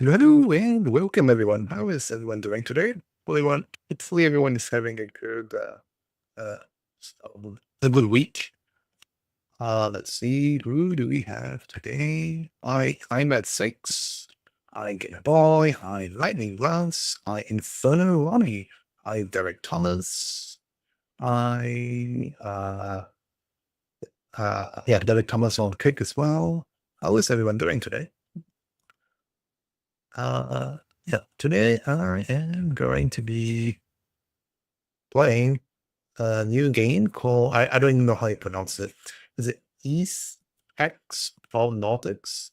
Hello and welcome everyone. How is everyone doing today? Hopefully everyone is having a uh, a good week. Let's see, who do we have today? I'm at 6. I Game Boy, I Lightning Lance, I Inferno Ronnie, I Derek Thomas, I Derek Thomas on Kick as well. How is everyone doing today? Today I am going to be playing a new game called, I don't even know how you pronounce it. Is it ysxproudnordics?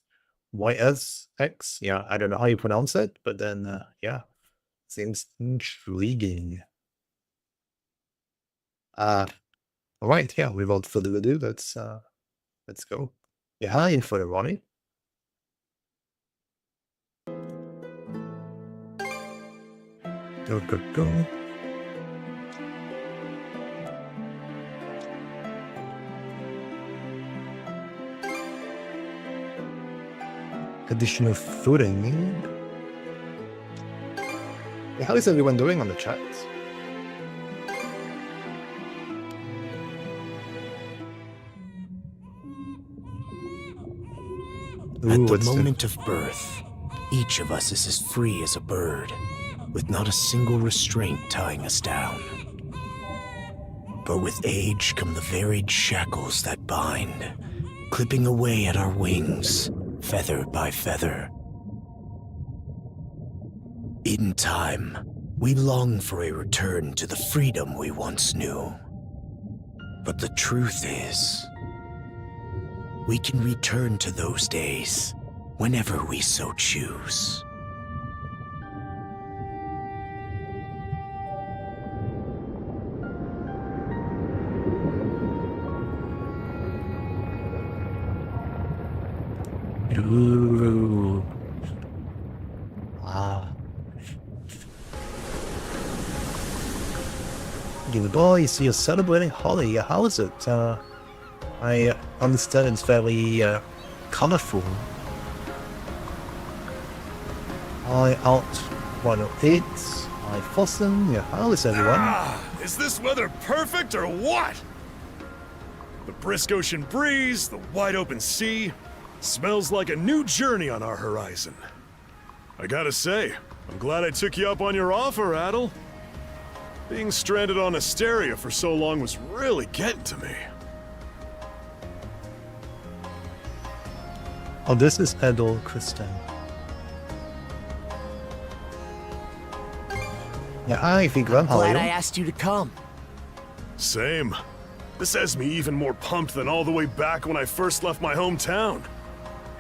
YSX? Yeah, I don't know how you pronounce it, but then, seems intriguing. All right, without further ado, let's go. Yeah, hi, Inferno Ronnie. Go. Additional footing. Yeah, how is everyone doing on the chat? At the moment of birth, each of us is as free as a bird, with not a single restraint tying us down. But with age come the varied shackles that bind, clipping away at our wings, feather by feather. In time, we long for a return to the freedom we once knew. But the truth is, we can return to those days whenever we so choose. Ooh. You boys, you're celebrating Holly. How is it? I understand it's very colorful. I out 108. I Fossen. Yeah, how is everyone? Is this weather perfect or what? The brisk ocean breeze, the wide open sea, smells like a new journey on our horizon. I gotta say, I'm glad I took you up on your offer, Adel. Being stranded on Asteria for so long was really getting to me. Oh, this is Adel Kristen. Yeah, hi, Vigran, how are you? Glad I asked you to come. Same. This has me even more pumped than all the way back when I first left my hometown.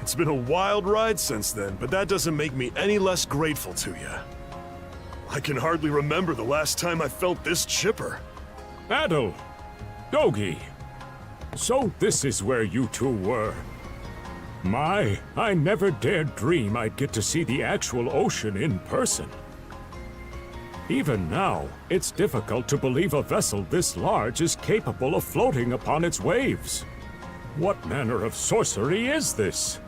It's been a wild ride since then, but that doesn't make me any less grateful to you. I can hardly remember the last time I felt this chipper. Adel! Dogi! So this is where you two were. My, I never dared dream I'd get to see the actual ocean in person. Even now, it's difficult to believe a vessel this large is capable of floating upon its waves. What manner of sorcery is this?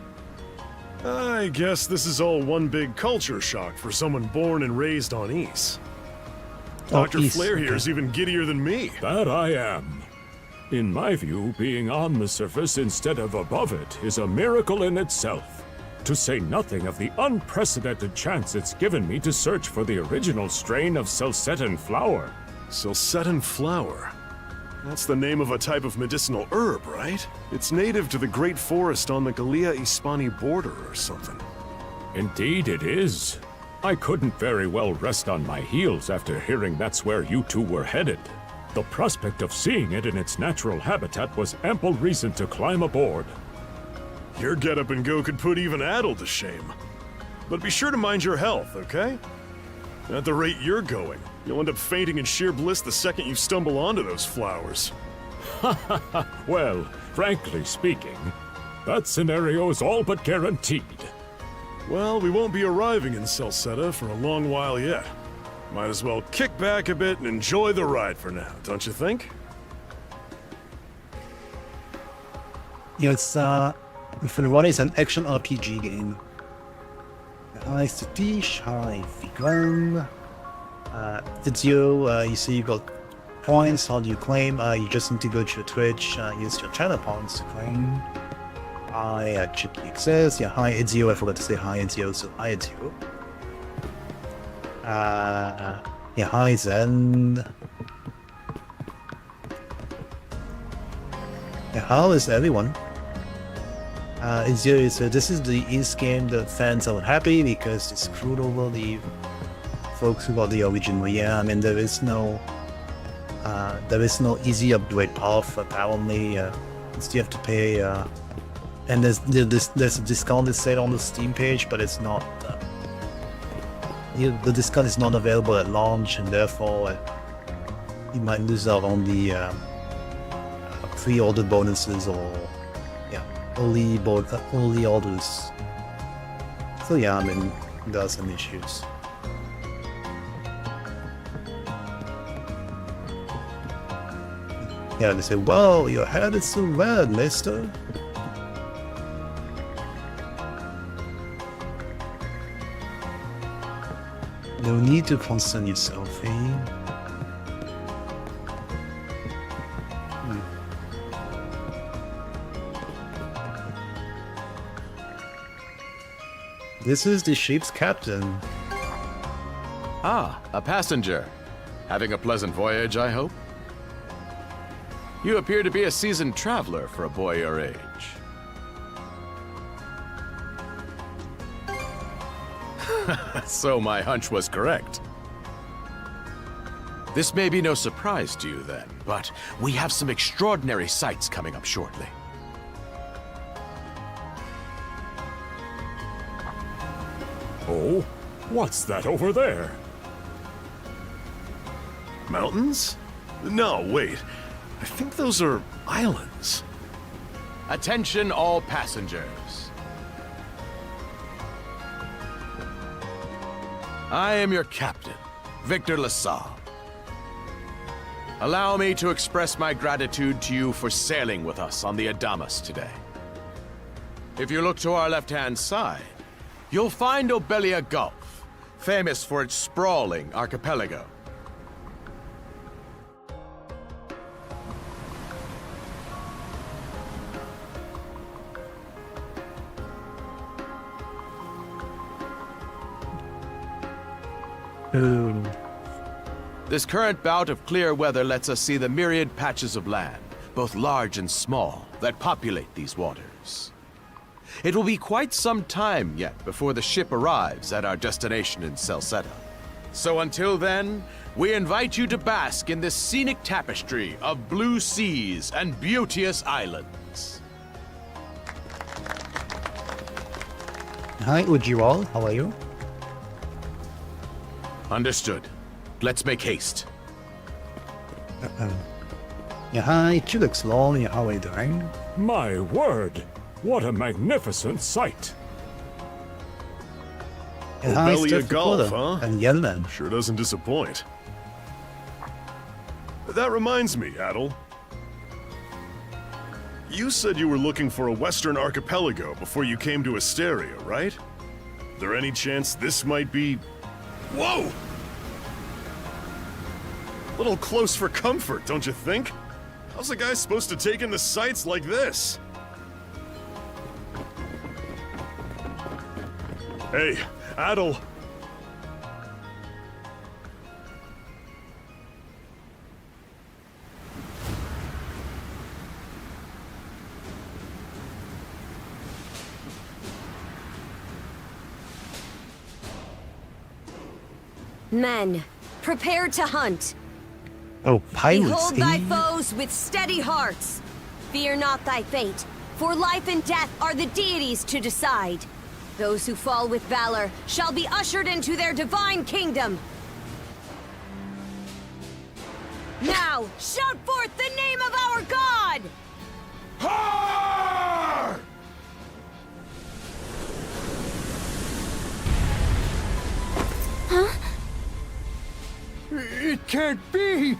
I guess this is all one big culture shock for someone born and raised on Ys. Dr. Flair here is even giddier than me. That I am. In my view, being on the surface instead of above it is a miracle in itself. To say nothing of the unprecedented chance it's given me to search for the original strain of Selcetan flower. Selcetan flower? That's the name of a type of medicinal herb, right? It's native to the Great Forest on the Gallia-Hispani border or something. Indeed it is. I couldn't very well rest on my heels after hearing that's where you two were headed. The prospect of seeing it in its natural habitat was ample reason to climb aboard. Your get-up and go could put even Adel to shame. But be sure to mind your health, okay? At the rate you're going, you'll end up fainting in sheer bliss the second you stumble onto those flowers. Well, frankly speaking, that scenario is all but guaranteed. Well, we won't be arriving in Celceta for a long while yet. Might as well kick back a bit and enjoy the ride for now, don't you think? Yeah, it's Infinity is an action RPG game. Hi Satish, hi Vikram. Ezio, you see you got points, how do you claim? You just need to go to your Twitch, use your channel points to claim. Hi, Chicky Access. Yeah, hi Ezio, I forgot to say hi Ezio, so hi Ezio. Yeah, hi Zen. Yeah, how is everyone? Ezio, so this is the East game that fans are happy because it screwed over the folks who got the original. Yeah, I mean there is no easy upgrade path apparently. You still have to pay, and there's a discounted sale on the Steam page, but it's not. The discount is not available at launch, and therefore you might lose out on the pre-order bonuses or early orders. So yeah, I mean there are some issues. Yeah, they say, "Well, your head is so red, mister." No need to concern yourself, eh? This is the ship's captain. Ah, a passenger. Having a pleasant voyage, I hope? You appear to be a seasoned traveler for a boy your age. So my hunch was correct. This may be no surprise to you then, but we have some extraordinary sights coming up shortly. Oh, what's that over there? Mountains? No, wait. I think those are islands. Attention all passengers. I am your captain, Victor LaSalle. Allow me to express my gratitude to you for sailing with us on the Adamas today. If you look to our left-hand side, you'll find Obelia Gulf, famous for its sprawling archipelago. This current bout of clear weather lets us see the myriad patches of land, both large and small, that populate these waters. It will be quite some time yet before the ship arrives at our destination in Salsetta. So until then, we invite you to bask in this scenic tapestry of blue seas and beauteous islands. Hi, Ujjiwal, how are you? Understood. Let's make haste. Yeah, hi, Chulix Law, how are you doing? My word! What a magnificent sight! And hi, Obelia Steph Gulf, Dakota, huh? and Yelman. Sure doesn't disappoint. That reminds me, Adel. You said you were looking for a western archipelago before you came to Asteria, right? There any chance this might be... Whoa! Little close for comfort, don't you think? How's a guy supposed to take in the sights like this? Hey, Adel. Men, prepare to hunt. Oh, pirates, Behold thy eh? foes with steady hearts. Fear not thy fate, for life and death are the deities to decide. Those who fall with valor shall be ushered into their divine kingdom. Now, shout forth the name of our God! Har! It can't be!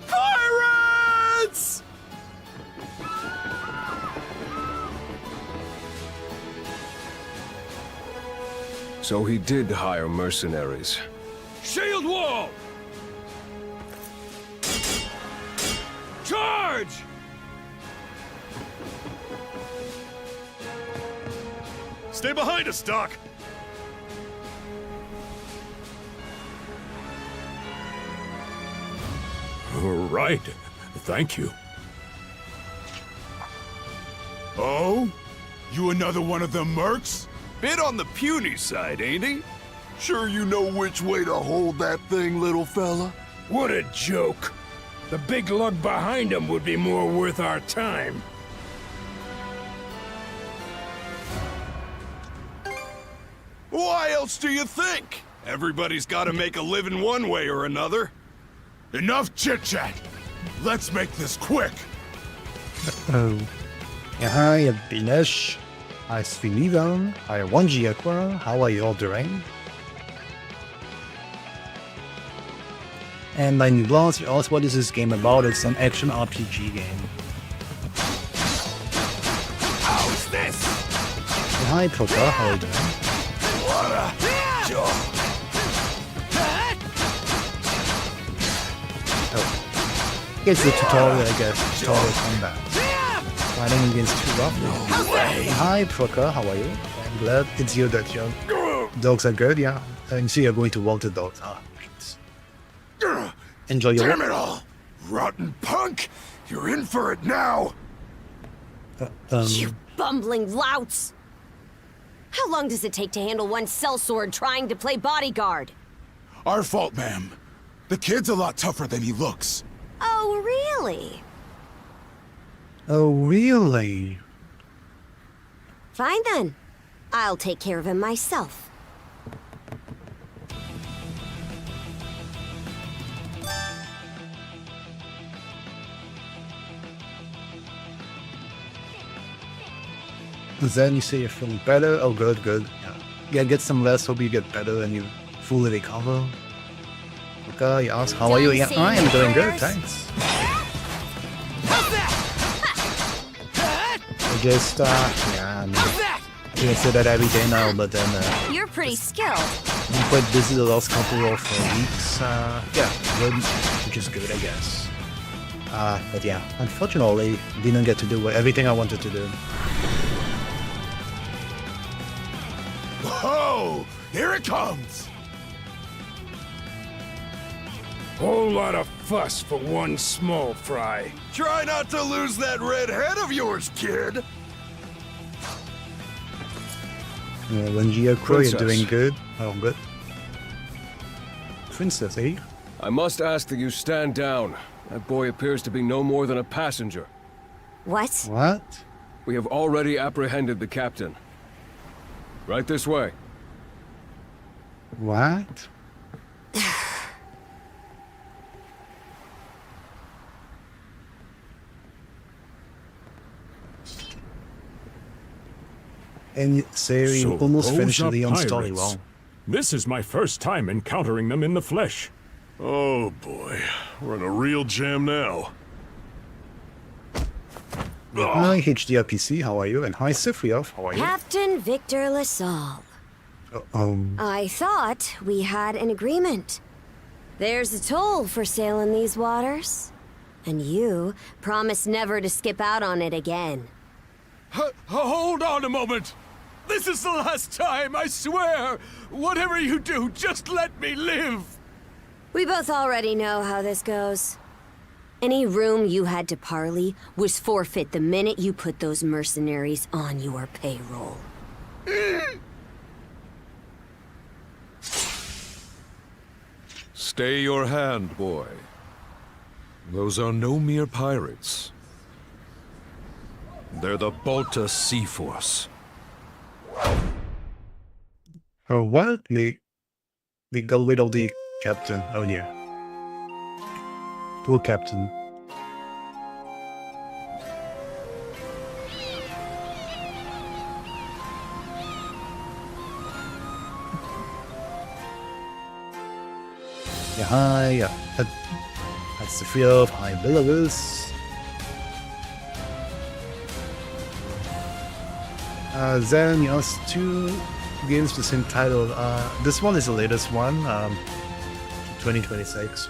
Pirates! So he did hire mercenaries. Shield wall! Charge! Stay behind us, Doc! Right. Thank you. Oh? You another one of them mercs? Bit on the puny side, ain't he? Sure you know which way to hold that thing, little fella? What a joke. The big lug behind him would be more worth our time. Why else do you think? Everybody's gotta make a living one way or another. Enough chit-chat! Let's make this quick! Oh. Yeah, hi, Binesh. Hi, Svinivan. Hi, Wanji Aqua. How are you all doing? And I lost you asked what is this game about? It's an action RPG game. How's this? Hi, Poka. How are you doing? What a joke! It's the tutorial, I guess. Tutorial combat. Fighting against two rough. Hi, Proka, how are you? I'm glad it's you that your dogs are good, yeah. I see you're going to walk the dogs. Ah, thanks. Enjoy your Damn it all! Rotten punk! You're in for it now! You bumbling louts! How long does it take to handle one sellsword trying to play bodyguard? Our fault, ma'am. The kid's a lot tougher than he looks. Oh, really? Oh, really? Fine then. I'll take care of him myself. Then you say you're feeling better? Oh, good, good. Yeah, get some rest, hope you get better and you fully recover. Okay, you ask, how are you? Yeah, I am doing good, thanks. I just, yeah, I mean, you can say that every day now, but then, You're pretty skilled. I'm quite busy the last couple of weeks, yeah, good, which is good, I guess. But yeah, unfortunately, didn't get to do everything I wanted to do. Whoa! Here it comes! Whole lot of fuss for one small fry. Try not to lose that red head of yours, kid! Wenji Crow, you're Princess. doing good. Oh, good. Princess, eh? I must ask that you stand down. That boy appears to be no more than a passenger. What? What? We have already apprehended the captain. Right this way. What? And say you almost those finished are the story pirates. well. This is my first time encountering them in the flesh. Oh boy, we're in a real jam now. Hi HDRPC, how are you? And hi Sifriov, how are you? Captain Victor Lasalle. I thought we had an agreement. There's a toll for sailing these waters. And you promised never to skip out on it again. Hold on a moment! This is the last time, I swear! Whatever you do, just let me live! We both already know how this goes. Any room you had to parley was forfeit the minute you put those mercenaries on your payroll. Stay your hand, boy. Those are no mere pirates. They're the Balta Sea Force. Oh, what? They got rid of the captain. Oh, yeah. Poor captain. Yeah, hi. Yeah. That's the field. Hi, Belarus. Then you asked to games with the same title. This one is the latest one, 2026.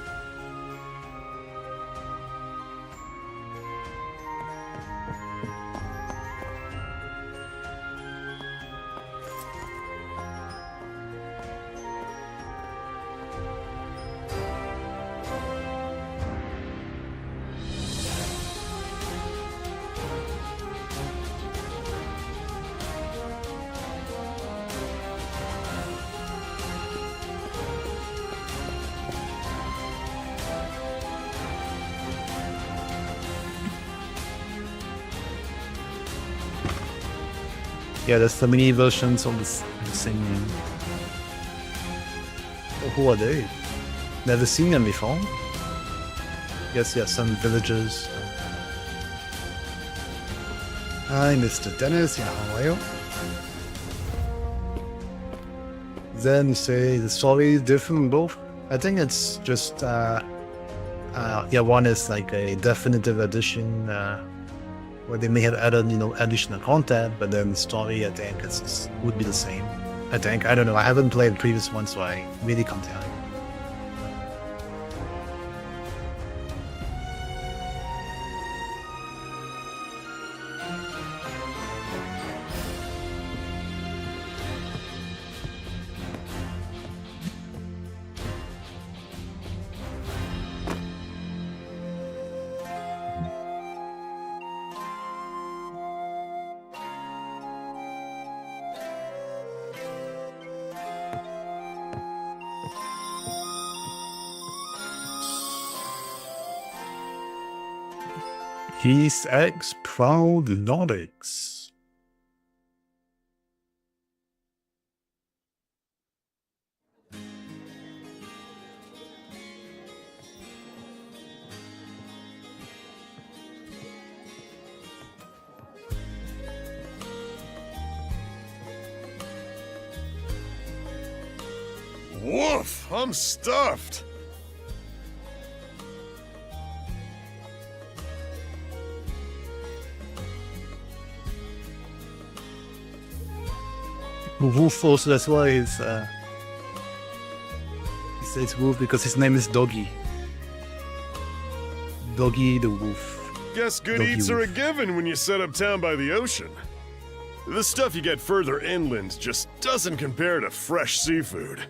Yeah, there's so many versions of the same name. Oh, who are they? Never seen them before. Yes, yeah, some villagers. Hi, Mr. Dennis. Yeah, how are you? Then you say the story is different in both. I think it's just yeah, one is like a definitive edition where they may have added, additional content, but then the story, I think, would be the same. I think. I don't know. I haven't played the previous one, so I really can't tell you. ysxproudnordics. Woof! I'm stuffed! Wolf also, that's why he says Wolf, because his name is Doggy. Doggy the Wolf. Guess good Doggy eats are a Wolf. given when you set up town by the ocean. The stuff you get further inland just doesn't compare to fresh seafood.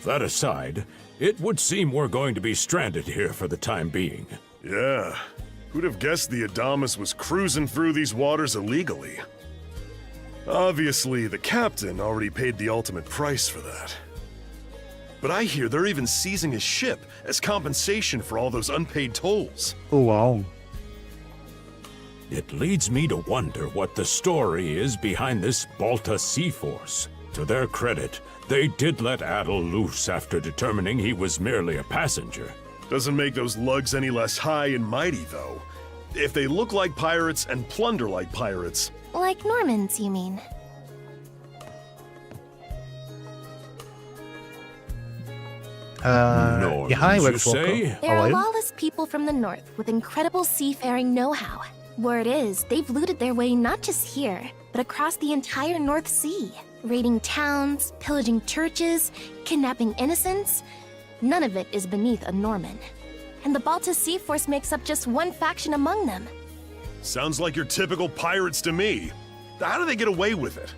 That aside, it would seem we're going to be stranded here for the time being. Yeah. Who'd have guessed the Adamas was cruising through these waters illegally? Obviously, the captain already paid the ultimate price for that. But I hear they're even seizing his ship as compensation for all those unpaid tolls. Oh wow. It leads me to wonder what the story is behind this Balta Sea Force. To their credit, they did let Adel loose after determining he was merely a passenger. Doesn't make those lugs any less high and mighty, though. If they look like pirates and plunder like pirates... Like Normans, you mean? Yeah, hi, you Red say? How They're are you? lawless people from the north with incredible seafaring know-how. Word is, they've looted their way not just here, but across the entire North Sea. Raiding towns, pillaging churches, kidnapping innocents. None of it is beneath a Norman. And the Balta Sea Force makes up just one faction among them. Sounds like your typical pirates to me. How do they get away with it?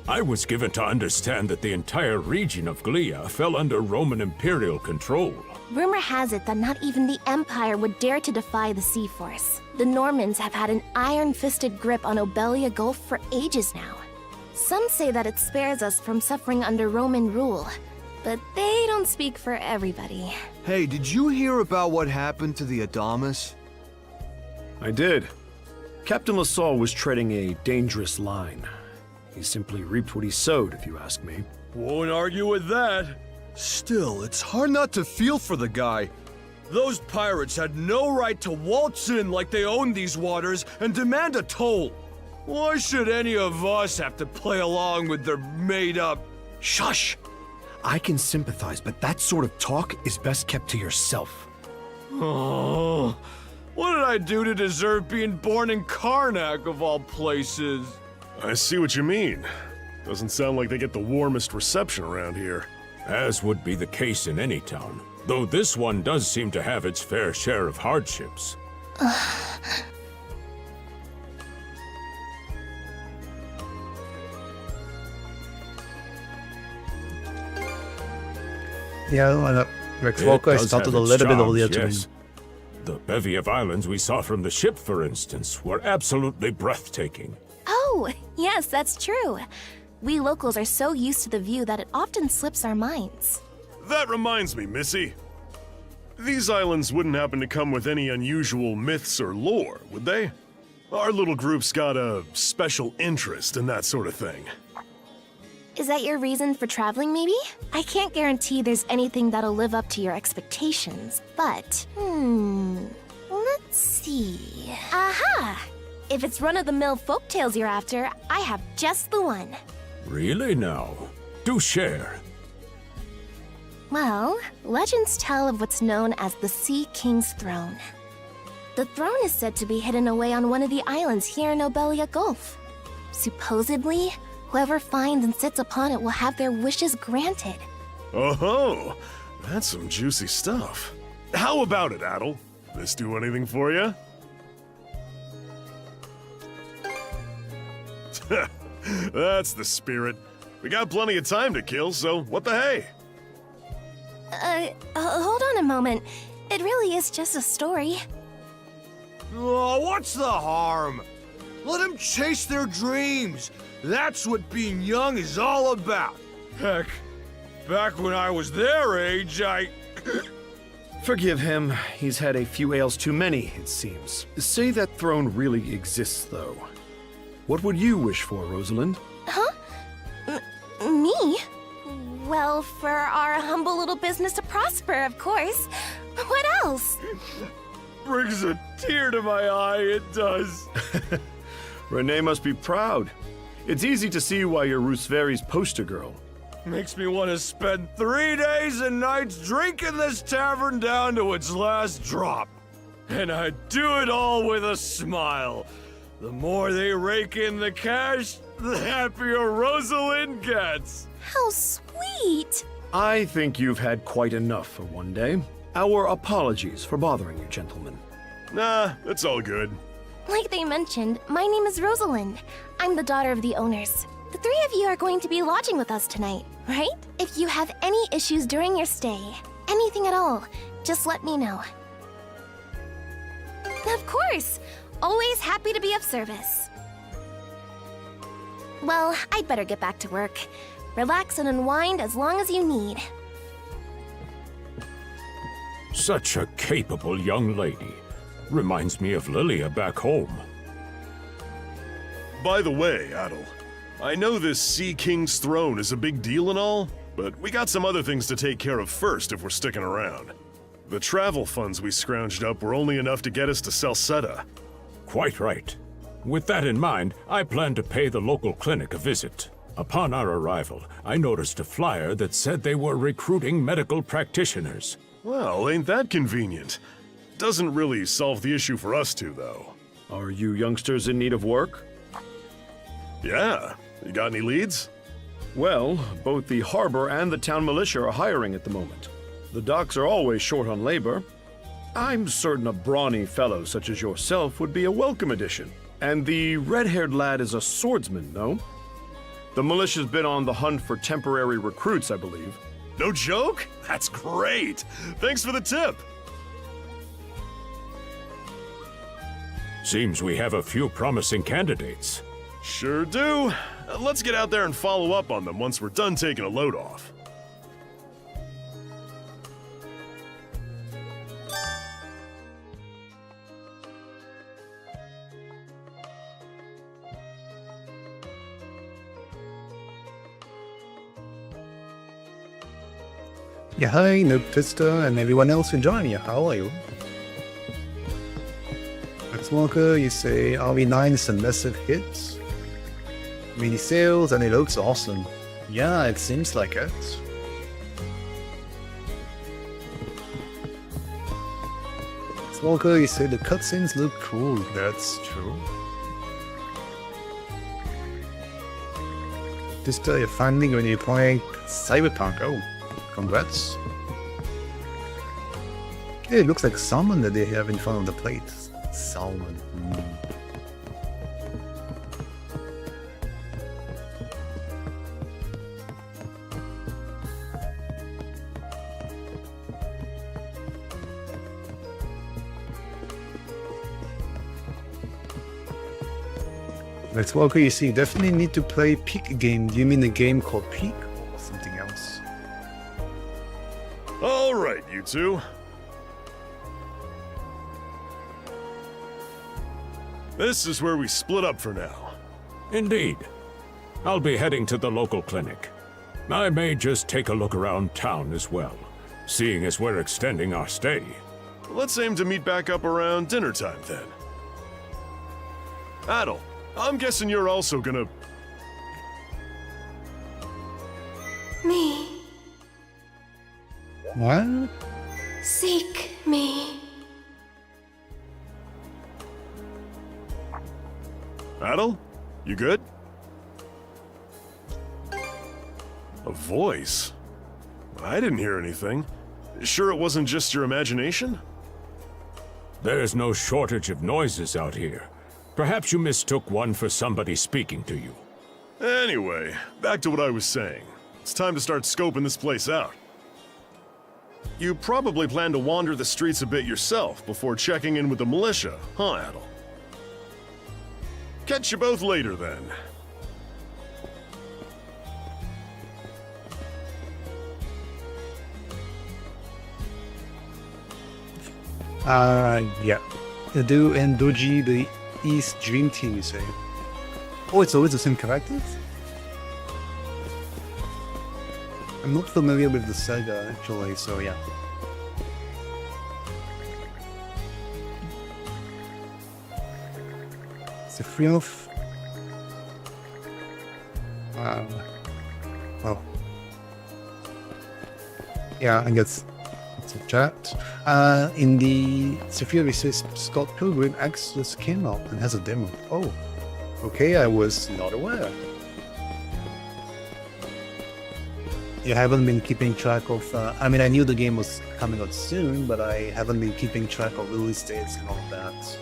I was given to understand that the entire region of Glia fell under Roman imperial control. Rumor has it that not even the Empire would dare to defy the Sea Force. The Normans have had an iron-fisted grip on Obelia Gulf for ages now. Some say that it spares us from suffering under Roman rule, but they don't speak for everybody. Hey, did you hear about what happened to the Adamas? I did. Captain LaSalle was treading a dangerous line. He simply reaped what he sowed, if you ask me. Won't argue with that. Still, it's hard not to feel for the guy. Those pirates had no right to waltz in like they owned these waters and demand a toll. Why should any of us have to play along with their made-up... Shush! I can sympathize, but that sort of talk is best kept to yourself. Oh, What did I do to deserve being born in Karnak, of all places? I see what you mean. Doesn't sound like they get the warmest reception around here. As would be the case in any town, though this one does seem to have its fair share of hardships. Yeah, and Rex It Walker does started have a its little bit charms, earlier today. yes. The bevy of islands we saw from the ship, for instance, were absolutely breathtaking. Oh, yes, that's true. We locals are so used to the view that it often slips our minds. That reminds me, Missy. These islands wouldn't happen to come with any unusual myths or lore, would they? Our little group's got a special interest in that sort of thing. Is that your reason for traveling, maybe? I can't guarantee there's anything that'll live up to your expectations, but... let's see... Aha! If it's run-of-the-mill folktales you're after, I have just the one. Really now? Do share. Well, legends tell of what's known as the Sea King's Throne. The throne is said to be hidden away on one of the islands here in Obelia Gulf. Supposedly, whoever finds and sits upon it will have their wishes granted. Oh, that's some juicy stuff. How about it, Adel? This do anything for you? That's the spirit. We got plenty of time to kill, so what the hey? Hold on a moment. It really is just a story. Oh, what's the harm? Let them chase their dreams. That's what being young is all about. Heck, back when I was their age, Forgive him. He's had a few ales too many, it seems. Say that throne really exists, though. What would you wish for, Rosalind? Huh? Me? Well, for our humble little business to prosper, of course. What else? Brings a tear to my eye, it does. Renee must be proud. It's easy to see why you're Rooseveri's poster girl. Makes me want to spend 3 days and nights drinking this tavern down to its last drop. And I do it all with a smile. The more they rake in the cash, the happier Rosalind gets. How sweet! I think you've had quite enough for one day. Our apologies for bothering you, gentlemen. Nah, it's all good. Like they mentioned, my name is Rosalind. I'm the daughter of the owners. The three of you are going to be lodging with us tonight, right? If you have any issues during your stay, anything at all, just let me know. Of course! Always happy to be of service. Well, I'd better get back to work. Relax and unwind as long as you need. Such a capable young lady. Reminds me of Lilia back home. By the way, Adel, I know this Sea King's throne is a big deal and all, but we got some other things to take care of first if we're sticking around. The travel funds we scrounged up were only enough to get us to Salsetta. Quite right. With that in mind, I plan to pay the local clinic a visit. Upon our arrival, I noticed a flyer that said they were recruiting medical practitioners. Well, ain't that convenient? Doesn't really solve the issue for us two, though. Are you youngsters in need of work? Yeah. You got any leads? Well, both the harbor and the town militia are hiring at the moment. The docks are always short on labor. I'm certain a brawny fellow such as yourself would be a welcome addition. And the red-haired lad is a swordsman, no? The militia's been on the hunt for temporary recruits, I believe. No joke? That's great! Thanks for the tip! Seems we have a few promising candidates. Sure do. Let's get out there and follow up on them once we're done taking a load off. Yeah, hi, Noptista, and everyone else who joined you. How are you? Rex Walker, you say RV9 is a massive hit. Mini sales, and it looks awesome. Yeah, it seems like it. Smoker, you say the cutscenes look cool. That's true. Just tell you finding when you're playing Cyberpunk. Oh, congrats. Okay, it looks like salmon that they have in front of the plate. Salmon. Let's Walker, you see, definitely need to play Peak game. Do you mean a game called Peak or something else? All right, you two. This is where we split up for now. Indeed. I'll be heading to the local clinic. I may just take a look around town as well, seeing as we're extending our stay. Let's aim to meet back up around dinner time then. Adel, I'm guessing you're also gonna... Me. What? Seek me. Adel? You good? A voice? I didn't hear anything. Sure it wasn't just your imagination? There's no shortage of noises out here. Perhaps you mistook one for somebody speaking to you. Anyway, back to what I was saying. It's time to start scoping this place out. You probably plan to wander the streets a bit yourself before checking in with the militia, huh, Adel? Catch you both later, then. Yeah. Edu and Doji, the East Dream Team, you say? Oh, it's always the same characters? I'm not familiar with the saga, actually, so yeah. It's a free off. Oh. Yeah, I guess it's a chat. In the Sophia says Scott Pilgrim X just came out and has a demo. Oh, okay, I was not aware. You haven't been keeping track of, I mean, I knew the game was coming out soon, but I haven't been keeping track of release dates and all of that.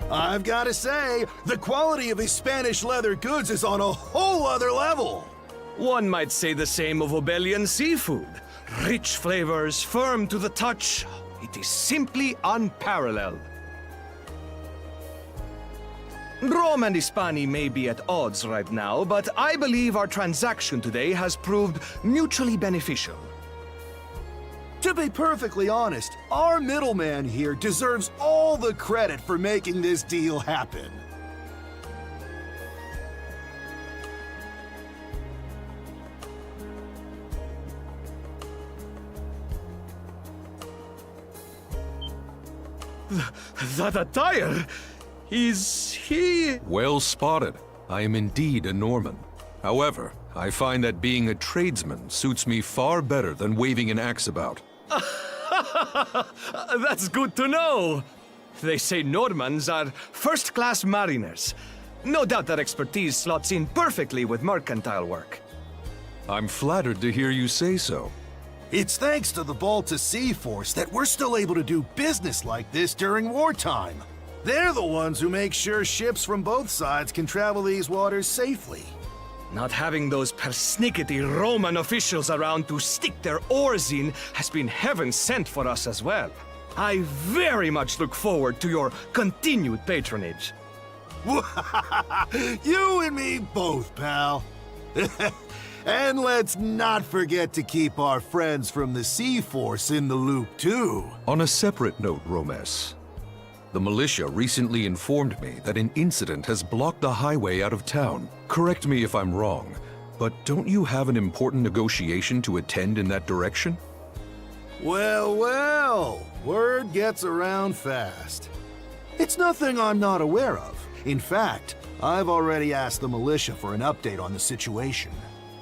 I've got to say, the quality of his Spanish leather goods is on a whole other level. One might say the same of Obelian seafood. Rich flavors, firm to the touch. It is simply unparalleled. Rome and Hispani may be at odds right now, but I believe our transaction today has proved mutually beneficial. To be perfectly honest, our middleman here deserves all the credit for making this deal happen. That attire? Is he... Well spotted. I am indeed a Norman. However, I find that being a tradesman suits me far better than waving an axe about. That's good to know. They say Normans are first-class mariners. No doubt that expertise slots in perfectly with mercantile work. I'm flattered to hear you say so. It's thanks to the Balta Sea Force that we're still able to do business like this during wartime. They're the ones who make sure ships from both sides can travel these waters safely. Not having those persnickety Roman officials around to stick their oars in has been heaven sent for us as well. I very much look forward to your continued patronage. You and me both, pal. And let's not forget to keep our friends from the Sea Force in the loop, too. On a separate note, Romes, the militia recently informed me that an incident has blocked the highway out of town. Correct me if I'm wrong, but don't you have an important negotiation to attend in that direction? Well, well, word gets around fast. It's nothing I'm not aware of. In fact, I've already asked the militia for an update on the situation.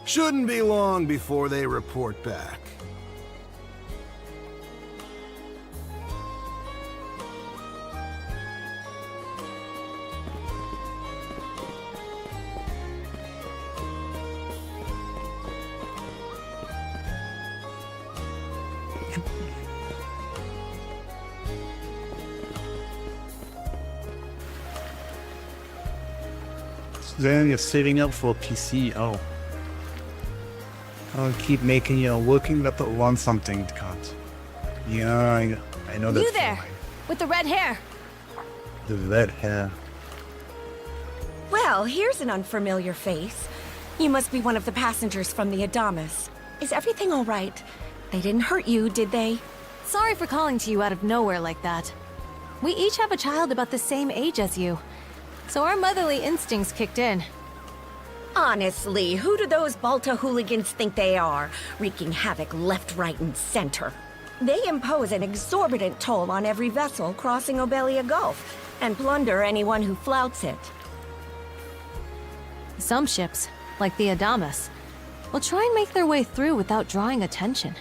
Shouldn't be long before they report back. Then you're saving up for a PC. Oh. I'll keep making, working up on something, can't. Yeah, I know that. You there, with the red hair. The red hair. Well, here's an unfamiliar face. You must be one of the passengers from the Adamas. Is everything all right? They didn't hurt you, did they? Sorry for calling to you out of nowhere like that. We each have a child about the same age as you, so our motherly instincts kicked in. Honestly, who do those Balta hooligans think they are, wreaking havoc left, right, and center? They impose an exorbitant toll on every vessel crossing Obelia Gulf, and plunder anyone who flouts it. Some ships, like the Adamas, will try and make their way through without drawing attention.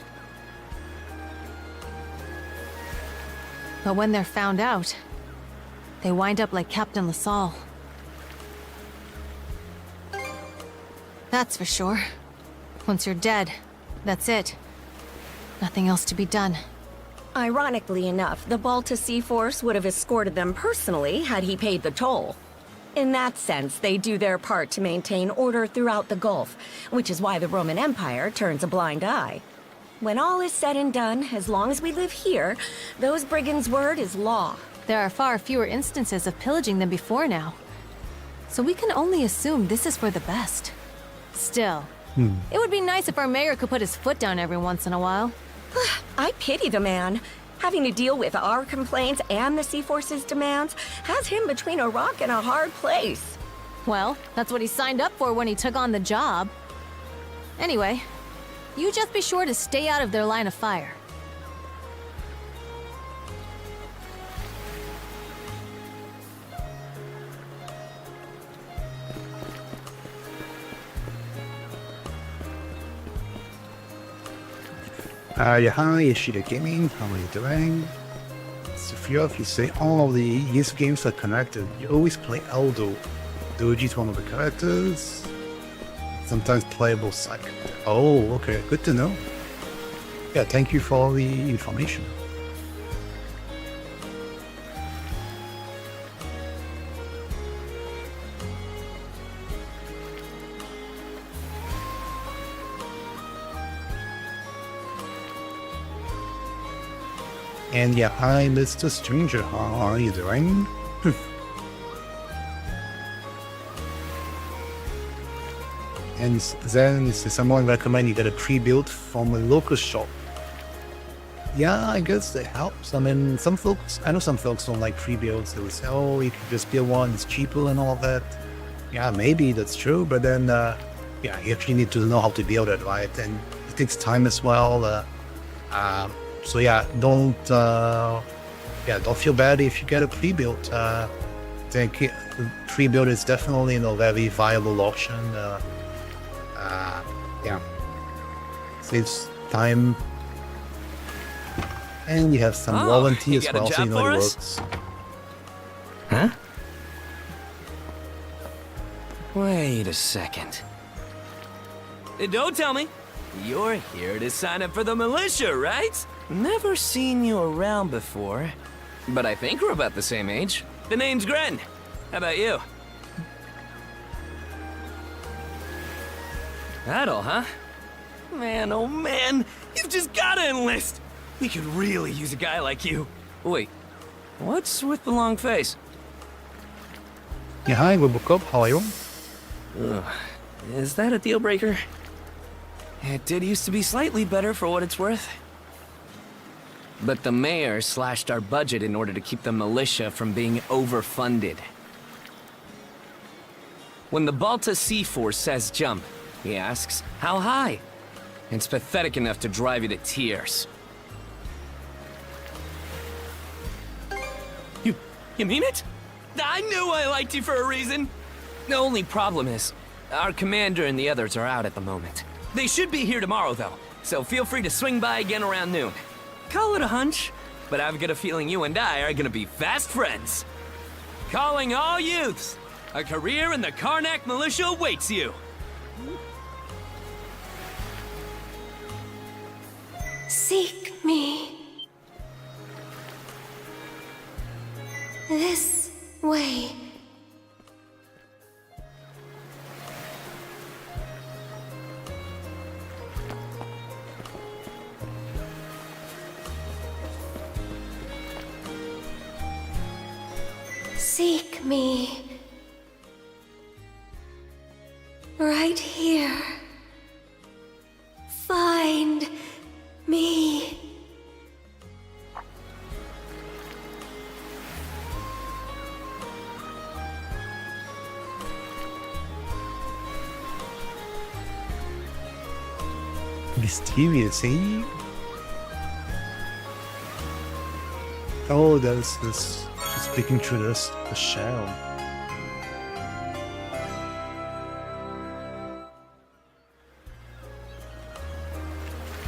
But when they're found out, they wind up like Captain LaSalle. That's for sure. Once you're dead, that's it. Nothing else to be done. Ironically enough, the Balta Sea Force would have escorted them personally had he paid the toll. In that sense, they do their part to maintain order throughout the Gulf, which is why the Roman Empire turns a blind eye. When all is said and done, as long as we live here, those brigands' word is law. There are far fewer instances of pillaging than before now. So we can only assume this is for the best. Still, it would be nice if our mayor could put his foot down every once in a while. I pity the man. Having to deal with our complaints and the Sea Force's demands has him between a rock and a hard place. Well, that's what he signed up for when he took on the job. Anyway, you just be sure to stay out of their line of fire. Yeah, hi, Ishida Gaming, how are you doing? Sophia, if you say all of these games are connected, you always play Aldo. Doji is one of the characters. Sometimes playable side. Oh, okay, good to know. Yeah, thank you for all the information. And yeah, hi Mr. Stranger, how are you doing? And then someone recommend you get a pre-built from a local shop. Yeah, I guess it helps. I mean, I know some folks don't like pre-builds. They would say, oh, you can just build one, it's cheaper and all that. Yeah, maybe that's true, but then, yeah, you actually need to know how to build it, right? And it takes time as well. So yeah, don't feel bad if you get a pre-built. I think pre-built is definitely a very viable option. Yeah, saves time, and you have some warranty as well, so you know it works. Huh? Wait a second. Don't tell me. You're here to sign up for the militia, right? Never seen you around before, but I think we're about the same age. The name's Gren. How about you? Adel, huh? Man, oh man, you've just gotta enlist! We could really use a guy like you. Wait, what's with the long face? Yeah, hi, Robocop, how are you? Ugh, is that a deal breaker? It did used to be slightly better for what it's worth. But the mayor slashed our budget in order to keep the militia from being overfunded. When the Balta Sea Force says jump, he asks, how high? It's pathetic enough to drive you to tears. You mean it? I knew I liked you for a reason! The only problem is, our commander and the others are out at the moment. They should be here tomorrow, though, so feel free to swing by again around noon. Call it a hunch, but I've got a feeling you and I are gonna be fast friends. Calling all youths! A career in the Karnak militia awaits you! Seek me. This way. Seek me. Right here. Find me. Mysterious, eh? Oh, there's this. She's peeking through this, the shell.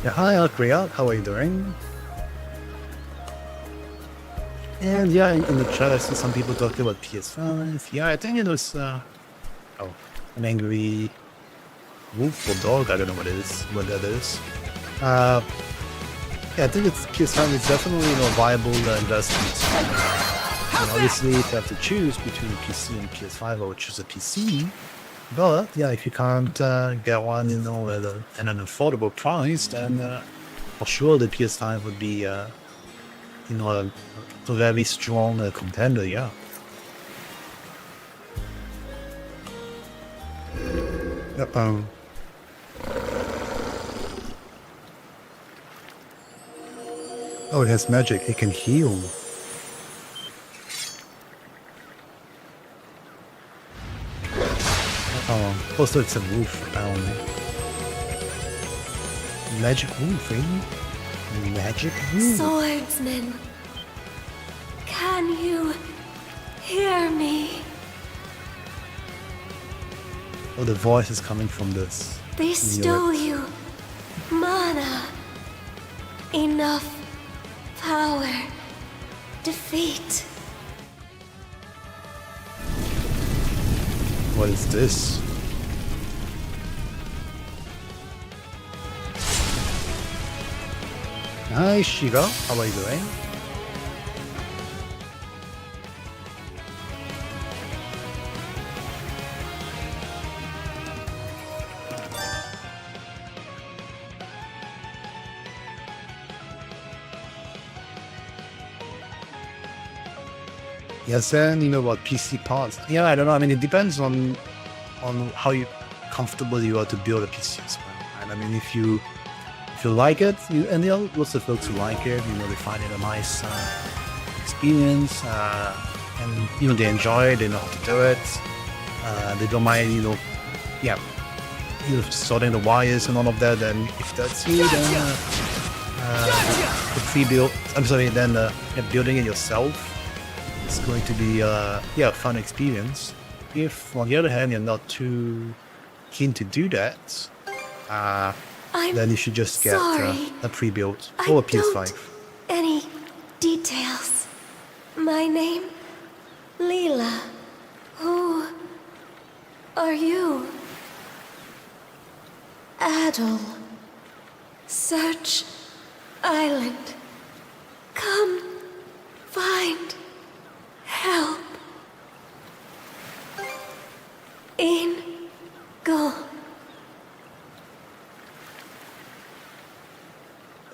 Yeah, hi, Alcrea, how are you doing? And yeah, in the chat I see some people talking about PS5. Yeah, I think it was, an angry wolf or dog, I don't know what that is. Yeah, I think it's PS5 is definitely a viable investment. And obviously, if you have to choose between PC and PS5, I would choose a PC. But yeah, if you can't get one, at an affordable price, then for sure the PS5 would be, a very strong contender. Yeah. Oh, it has magic. It can heal. Also it's a roof, apparently. Magic roof, eh? Magic roof. Swordsman, can you hear me? Oh, the voice is coming from this. They stole you. Mana. Enough power. Defeat. What is this? Hi, Shiga. How are you doing? Yes, and about PC parts. Yeah, I don't know. I mean, it depends on how comfortable you are to build a PC as well. And I mean, if you like it, and there are lots of folks who like it. They find it a nice experience, and they enjoy it. They know how to do it. They don't mind, sorting the wires and all of that. And if that's you, then the pre-build. Then building it yourself. It's going to be a fun experience. If, on the other hand, you're not too keen to do that, then you should just get a pre-built or a PS5. Any details? My name? Leela. Who are you? Adel. Search Island. Come find help. In go.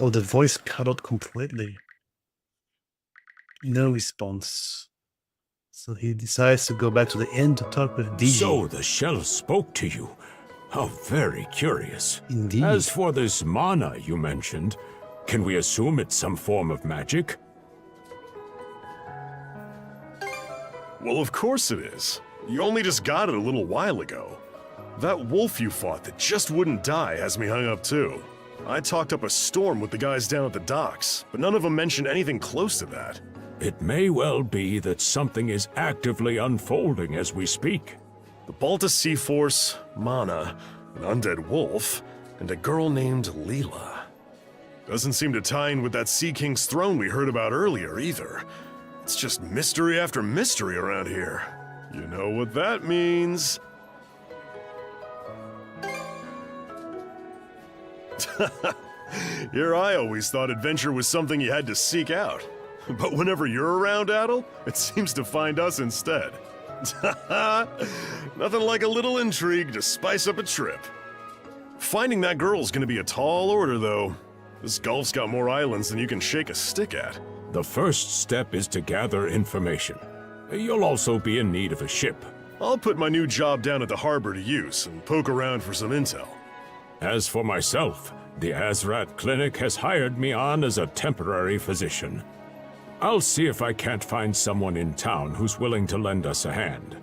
Oh, the voice cut out completely. No response. So he decides to go back to the inn to talk with DJ. So the shell spoke to you. How very curious. Indeed. As for this mana you mentioned, can we assume it's some form of magic? Well, of course it is. You only just got it a little while ago. That wolf you fought that just wouldn't die has me hung up too. I talked up a storm with the guys down at the docks, but none of them mentioned anything close to that. It may well be that something is actively unfolding as we speak. The Balta Sea Force, Mana, an undead wolf, and a girl named Leela. Doesn't seem to tie in with that Sea King's throne we heard about earlier either. It's just mystery after mystery around here. You know what that means. Here I always thought adventure was something you had to seek out. But whenever you're around, Adel, it seems to find us instead. Nothing like a little intrigue to spice up a trip. Finding that girl's gonna be a tall order, though. This Gulf's got more islands than you can shake a stick at. The first step is to gather information. You'll also be in need of a ship. I'll put my new job down at the harbor to use and poke around for some intel. As for myself, the Azrat Clinic has hired me on as a temporary physician. I'll see if I can't find someone in town who's willing to lend us a hand.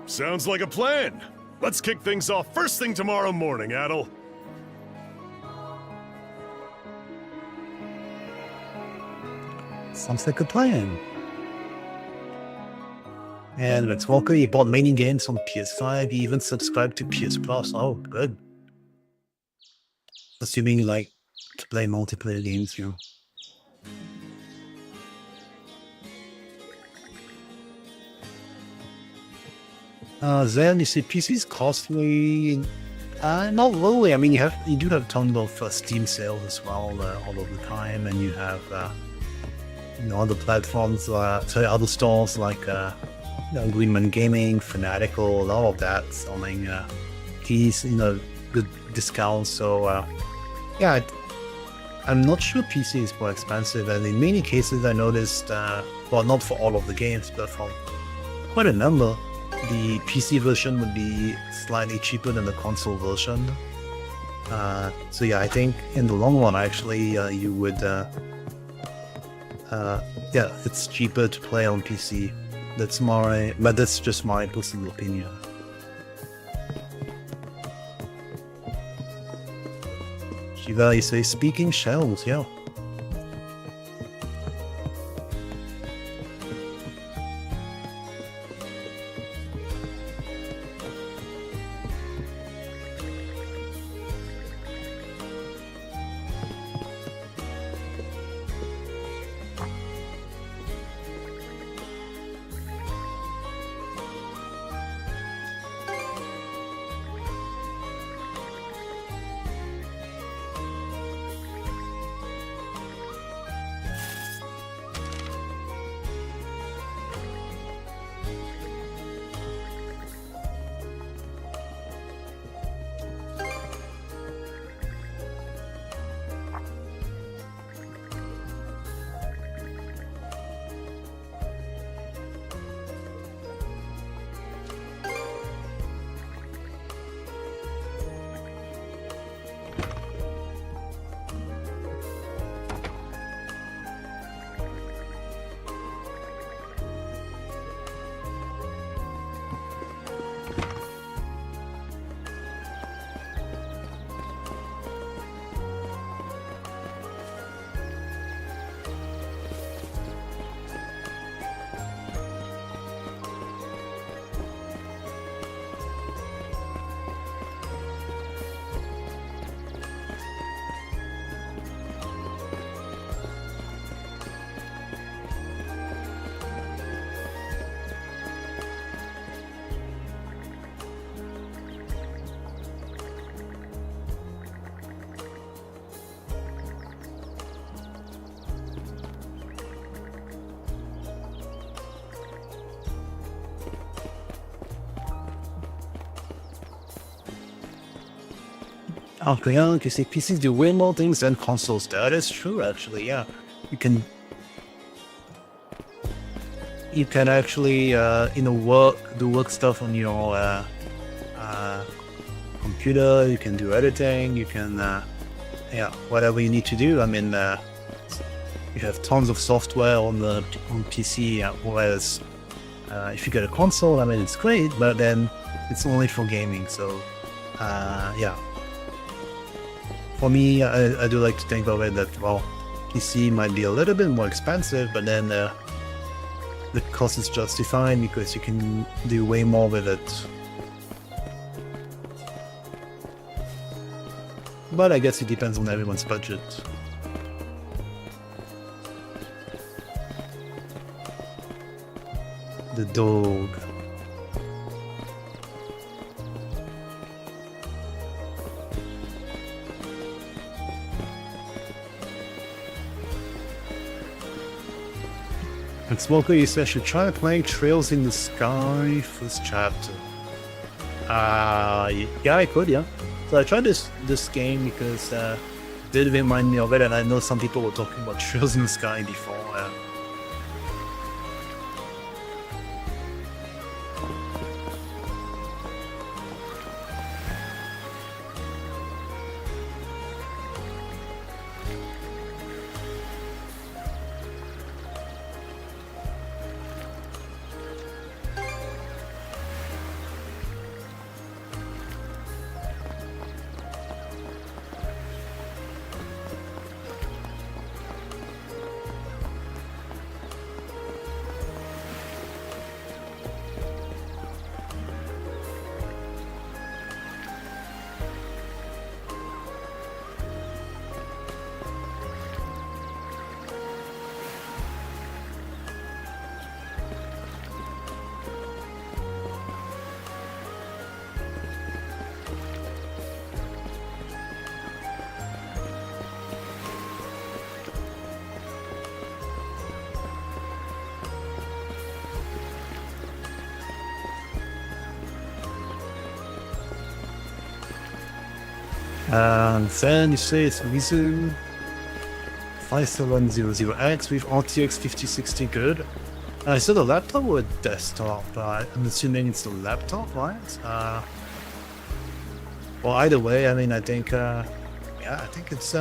Sounds like a plan. Let's kick things off first thing tomorrow morning, Adel. Sounds like a plan. And let's welcome, he bought many games on PS5, he even subscribed to PS Plus. Oh, good. Assuming you like to play multiplayer games, you know. Then you see PC is costly. Not really. I mean, you do have a ton of Steam sales as well all of the time, and you have other platforms, other stores like Greenman Gaming, Fanatical, all of that selling keys, good discounts. So yeah, I'm not sure PC is more expensive, and in many cases I noticed, well, not for all of the games, but for quite a number, the PC version would be slightly cheaper than the console version. So yeah, I think in the long run, actually, you would, yeah, it's cheaper to play on PC. But that's just my personal opinion. Shiva, you say, speaking shells, yeah. Okay, yeah, you see, PCs do way more things than consoles. That is true, actually. Yeah, you can actually, do work stuff on your computer. You can do editing. You can, yeah, whatever you need to do. I mean, you have tons of software on PC. Whereas, if you get a console, I mean, it's great, but then it's only for gaming. So, yeah. For me, I do like to think of it that, well, PC might be a little bit more expensive, but then the cost is justified because you can do way more with it. But I guess it depends on everyone's budget. The dog. And Smoker, you said, should try playing Trails in the Sky first chapter. Yeah, I could, yeah. So I tried this game because it did remind me of it, and I know some people were talking about Trails in the Sky before. And then you say it's Mizu 5700X with RTX 5060 good. Is it a laptop or a desktop? I'm assuming it's a laptop, right? Well, either way, I mean, I think, yeah, I think it's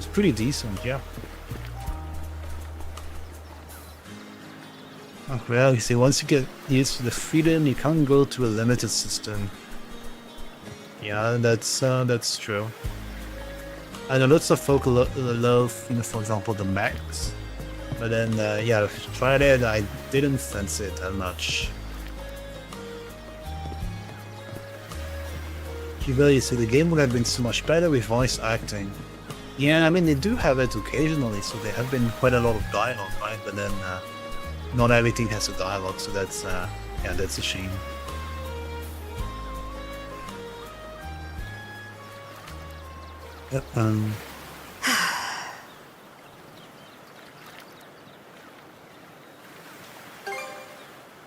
pretty decent, yeah. Well, you see, once you get used to the freedom, you can't go to a limited system. Yeah, that's true. I know lots of folk love, you know, for example, the Macs. But then, yeah, if you tried it, I didn't sense it that much. You see, the game would have been so much better with voice acting. Yeah, I mean, they do have it occasionally, so there have been quite a lot of dialogue, right? But then, not everything has a dialogue, so that's, yeah, that's a shame. Yep,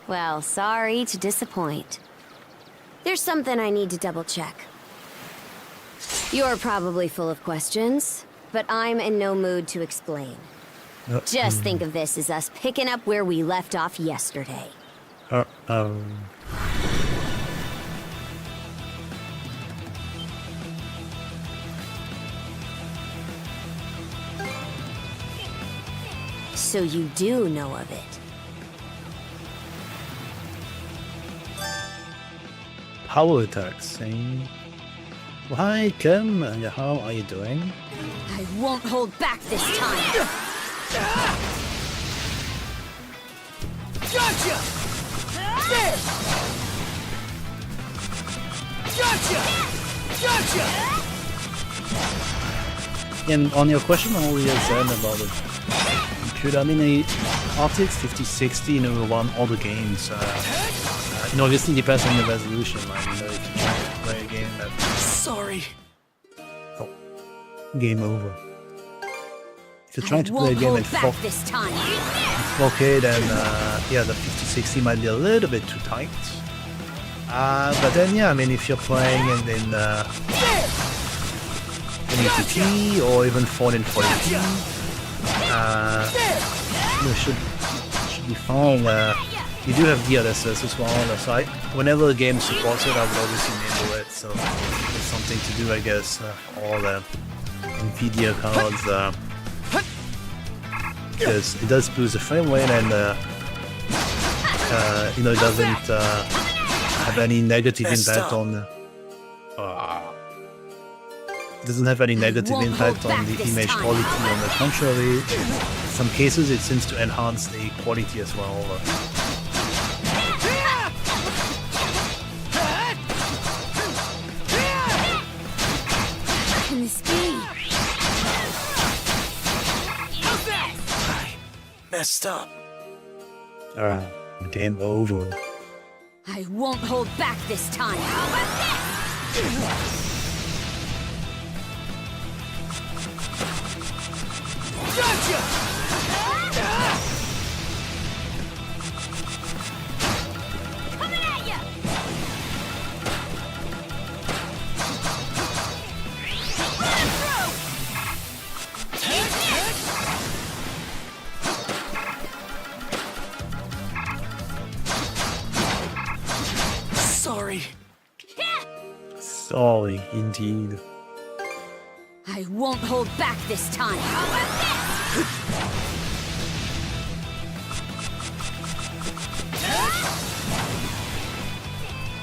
Well, sorry to disappoint. There's something I need to double check. You're probably full of questions, but I'm in no mood to explain. Just think of this as us picking up where we left off yesterday. So you do know of it. Power attacks, saying, well, hi, Kim, and how are you doing? I won't hold back this time. Gotcha! There! Gotcha! Gotcha! And on your question earlier, Zen, about the computer, I mean, the RTX 5060, you know, will run all the games. You know, obviously depends on the resolution, right? You know, if you try to play a game that... Sorry. Oh, game over. If you're trying to play a game in 4K, then yeah, the 5060 might be a little bit too tight. But then yeah, I mean, if you're playing and then METP or even 1440p. Should be fine. You do have DLSS as well, so whenever the game supports it, I would obviously enable it, so it's something to do, I guess, all the NVIDIA cards, because it does boost the frame rate and, you know, it doesn't have any negative impact on doesn't have any negative impact on the image quality. On the contrary, in some cases it seems to enhance the quality as well. Can this be? I messed up. Game over. I won't hold back this time. How about this? Gotcha! Coming at ya! Sorry. Sorry, indeed. I won't hold back this time. How about this?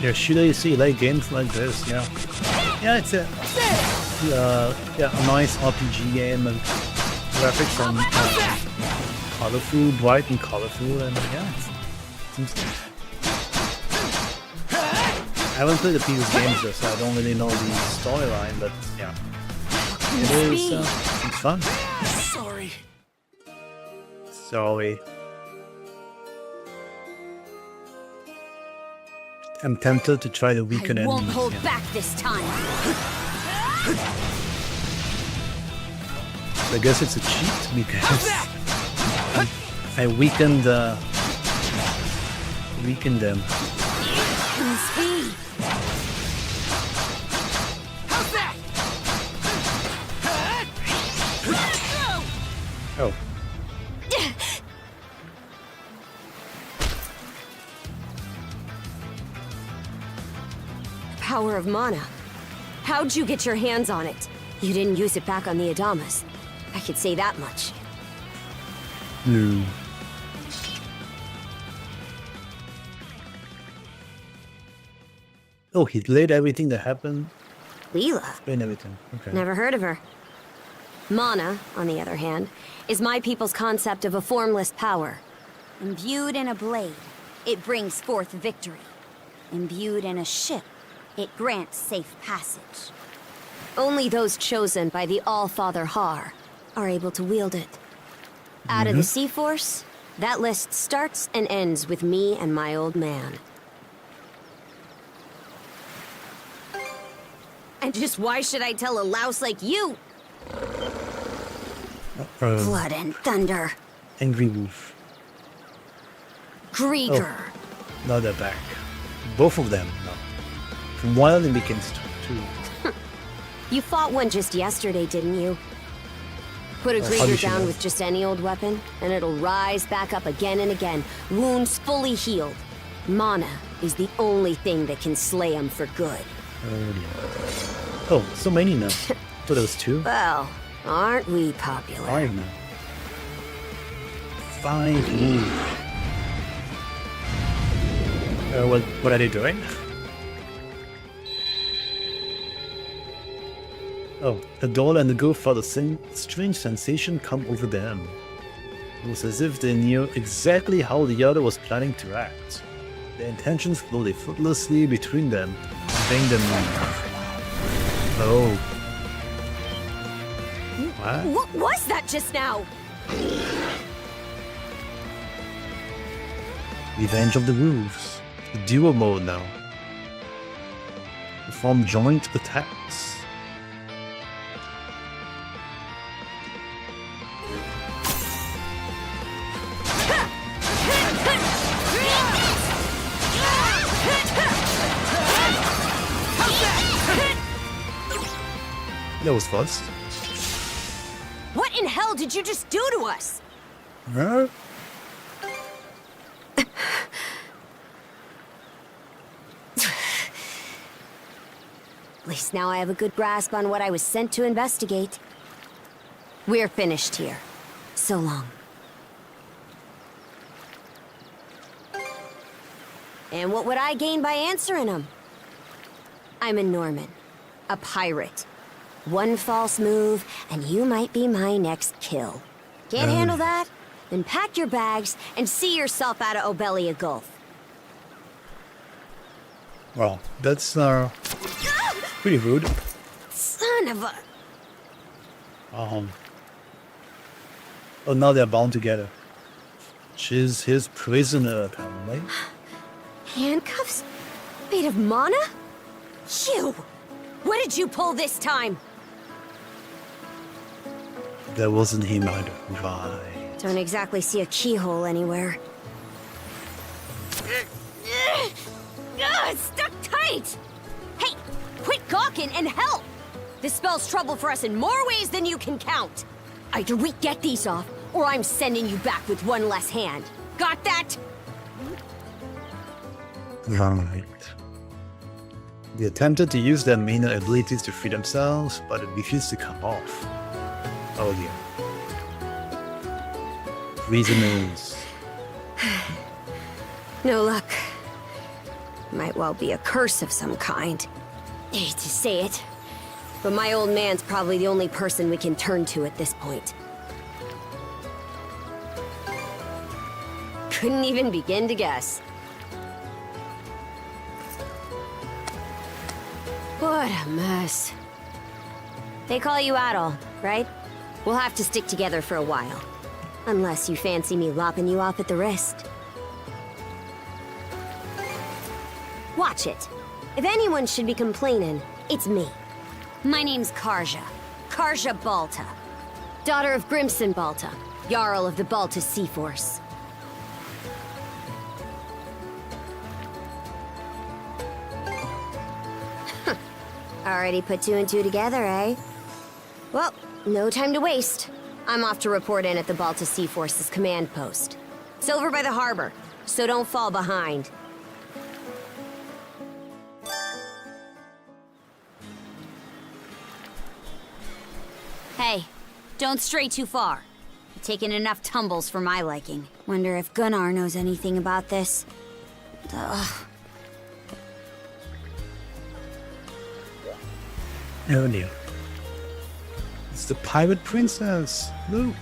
Yeah, should I see like games like this? Yeah, yeah, it's a nice RPG game and graphics are colorful, bright and colorful, and yeah, it seems. I haven't played the previous games though, so I don't really know the storyline, but yeah, it is. It's fun. Sorry. Sorry. I'm tempted to try the weaken I won't enemies. hold back this time. I guess it's a cheat because I weakened them. Can this be? Oh. Power of mana. How'd you get your hands on it? You didn't use it back on the Adamas. I could say that much. No. Oh, he delayed everything that happened. Leela? Explain everything. Okay. Never heard of her. Mana, on the other hand, is my people's concept of a formless power. Imbued in a blade, it brings forth victory. Imbued in a ship, it grants safe passage. Only those chosen by the All-Father Har are able to wield it. Out of the Sea Force, that list starts and ends with me and my old man. And just why should I tell a louse like you? Blood and thunder. Angry Wolf. Grieger. Oh, now they're back. Both of them now. From one it becomes two. You fought one just yesterday, didn't you? Put a how Grieger did you down know? with just any old weapon, and it'll rise back up again and again, wounds fully healed. Mana is the only thing that can slay him for good. Oh, so many now. For those two? Well, aren't we popular? 5 now. 5 wolves. What are they doing? Oh, the doll and the ghost felt a strange sensation come over them. It was as if they knew exactly how the other was planning to act. Their intentions flowed effortlessly between them, conveying them on. Oh. What? What was that just now? Revenge of the Wolves. The duo mode now. Perform joint attacks. That was fast. What in hell did you just do to us? Huh? At least now I have a good grasp on what I was sent to investigate. We're finished here. So long. And what would I gain by answering them? I'm a Norman, a pirate. One false move, and you might be my next kill. Can't handle that? Then pack your bags and see yourself out of Obelia Gulf. Well, that's pretty rude. Son of a... Oh, now they're bound together. She's his prisoner, apparently. Handcuffs? Made of mana? You! What did you pull this time? That wasn't him either. Right. Don't exactly see a keyhole anywhere. It's stuck tight! Hey, quit gawking and help! This spells trouble for us in more ways than you can count. Either we get these off, or I'm sending you back with one less hand. Got that? Right. They attempted to use their mana abilities to free themselves, but it refused to come off. Oh dear. Reasoners. No luck. Might well be a curse of some kind. I hate to say it, but my old man's probably the only person we can turn to at this point. Couldn't even begin to guess. What a mess. They call you Adol, right? We'll have to stick together for a while. Unless you fancy me lopping you off at the wrist. Watch it. If anyone should be complaining, it's me. My name's Karja. Karja Balta. Daughter of Grimson Balta, Jarl of the Balta Sea Force. Already put two and two together, eh? Well, no time to waste. I'm off to report in at the Balta Sea Force's command post. It's over by the harbor, so don't fall behind. Hey, don't stray too far. You've taken enough tumbles for my liking. Wonder if Gunnar knows anything about this. Ugh. Oh dear. It's the pirate princess. Look.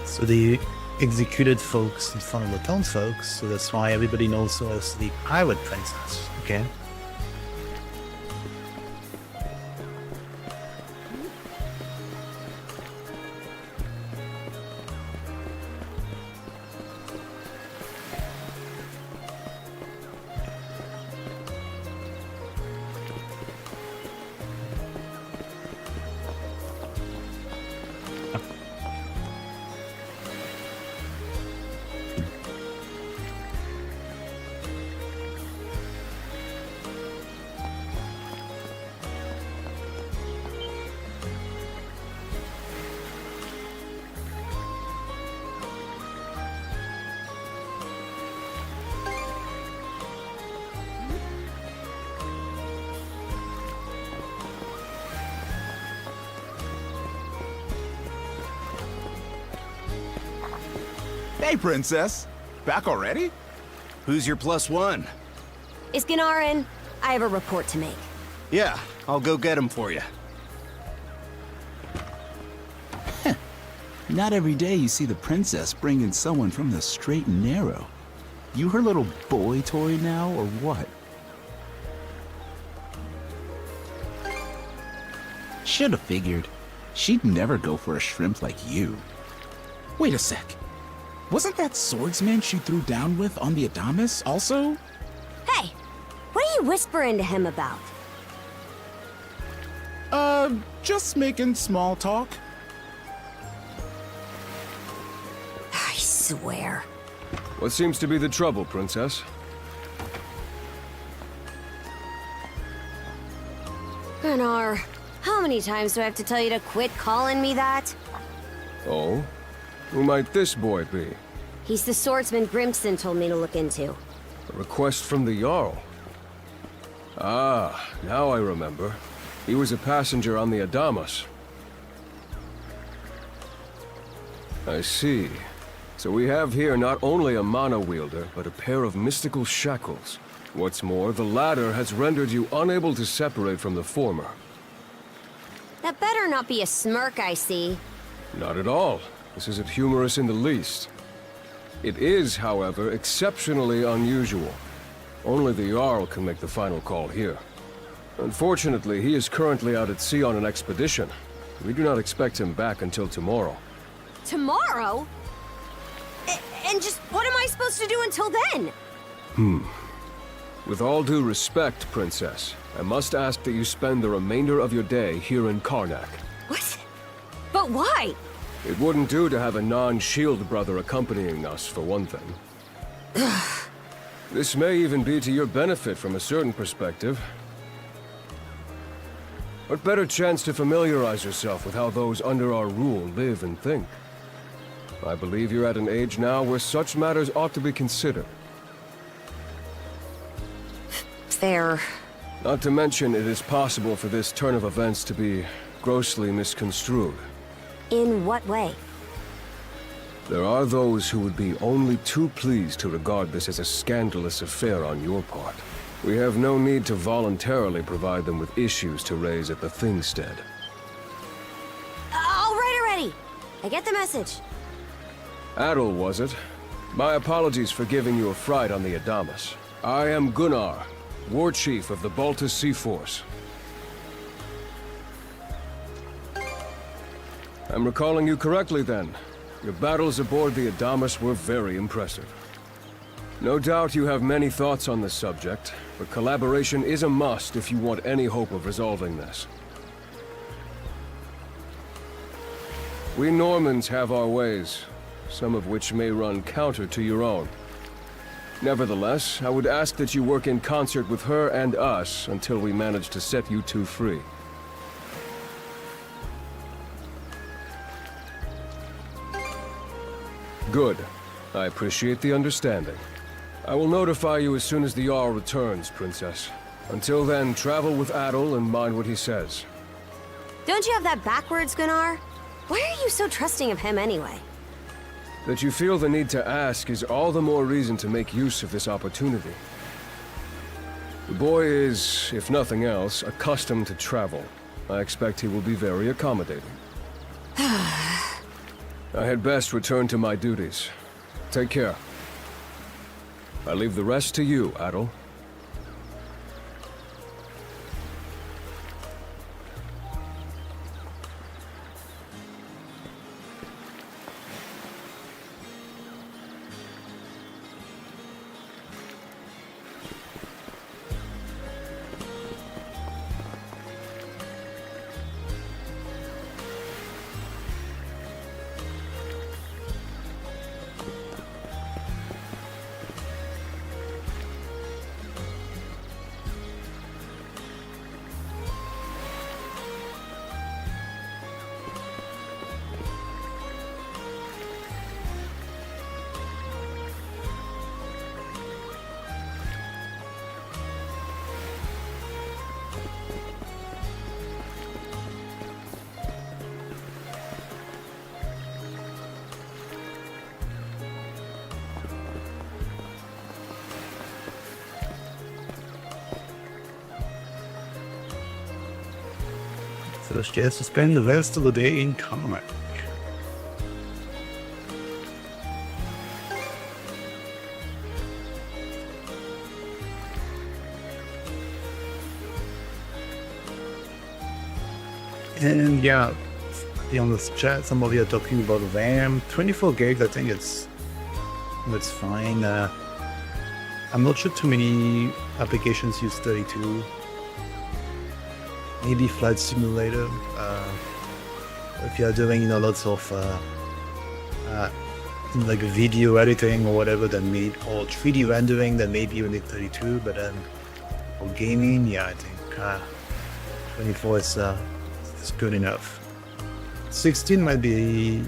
So they executed folks in front of the townsfolk, so that's why everybody knows her as the pirate princess. Okay. Hey, Princess. Back already? Who's your +1? Is Gunnar in? I have a report to make. Yeah, I'll go get him for you. Not every day you see the princess bring in someone from the straight and narrow. You her little boy toy now, or what? Should've figured. She'd never go for a shrimp like you. Wait a sec. Wasn't that swordsman she threw down with on the Adamas also? Hey, what are you whispering to him about? Just making small talk. swear. What seems to be the trouble, Princess? Gunnar, how many times do I have to tell you to quit calling me that? Oh? Who might this boy be? He's the swordsman Grimson told me to look into. A request from the Jarl. Ah, now I remember. He was a passenger on the Adamas. I see. So we have here not only a mana wielder, but a pair of mystical shackles. What's more, the latter has rendered you unable to separate from the former. That better not be a smirk I see. Not at all. This isn't humorous in the least. It is, however, exceptionally unusual. Only the Jarl can make the final call here. Unfortunately, he is currently out at sea on an expedition. We do not expect him back until tomorrow. Tomorrow? And just what am I supposed to do until then? With all due respect, Princess, I must ask that you spend the remainder of your day here in Karnak. What? But why? It wouldn't do to have a non-shield brother accompanying us, for one thing. This may even be to your benefit from a certain perspective. What better chance to familiarize yourself with how those under our rule live and think? I believe you're at an age now where such matters ought to be considered. Fair. Not to mention, it is possible for this turn of events to be grossly misconstrued. In what way? There are those who would be only too pleased to regard this as a scandalous affair on your part. We have no need to voluntarily provide them with issues to raise at the Thingstead. All right already. I get the message. Adel, was it? My apologies for giving you a fright on the Adamas. I am Gunnar, War Chief of the Baltus Sea Force. I'm recalling you correctly then. Your battles aboard the Adamas were very impressive. No doubt you have many thoughts on this subject, but collaboration is a must if you want any hope of resolving this. We Normans have our ways, some of which may run counter to your own. Nevertheless, I would ask that you work in concert with her and us until we manage to set you two free. Good. I appreciate the understanding. I will notify you as soon as the Jarl returns, Princess. Until then, travel with Adel and mind what he says. Don't you have that backwards, Gunnar? Why are you so trusting of him anyway? That you feel the need to ask is all the more reason to make use of this opportunity. The boy is, if nothing else, accustomed to travel. I expect he will be very accommodating. I had best return to my duties. Take care. I leave the rest to you, Adel. So she has to spend the rest of the day in Karnak. And yeah, on this chat, somebody are talking about RAM. 24 gigs, I think that's fine. I'm not sure too many applications use 32. Maybe Flight Simulator. If you're doing lots of like video editing or whatever, then maybe, or 3D rendering, then maybe you need 32. But then for gaming, yeah, I think 24 is good enough. 16 might be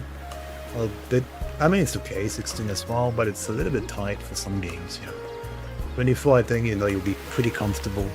a bit. I mean, it's okay, 16 as well, but it's a little bit tight for some games. Yeah, 24, I think you'll be pretty comfortable.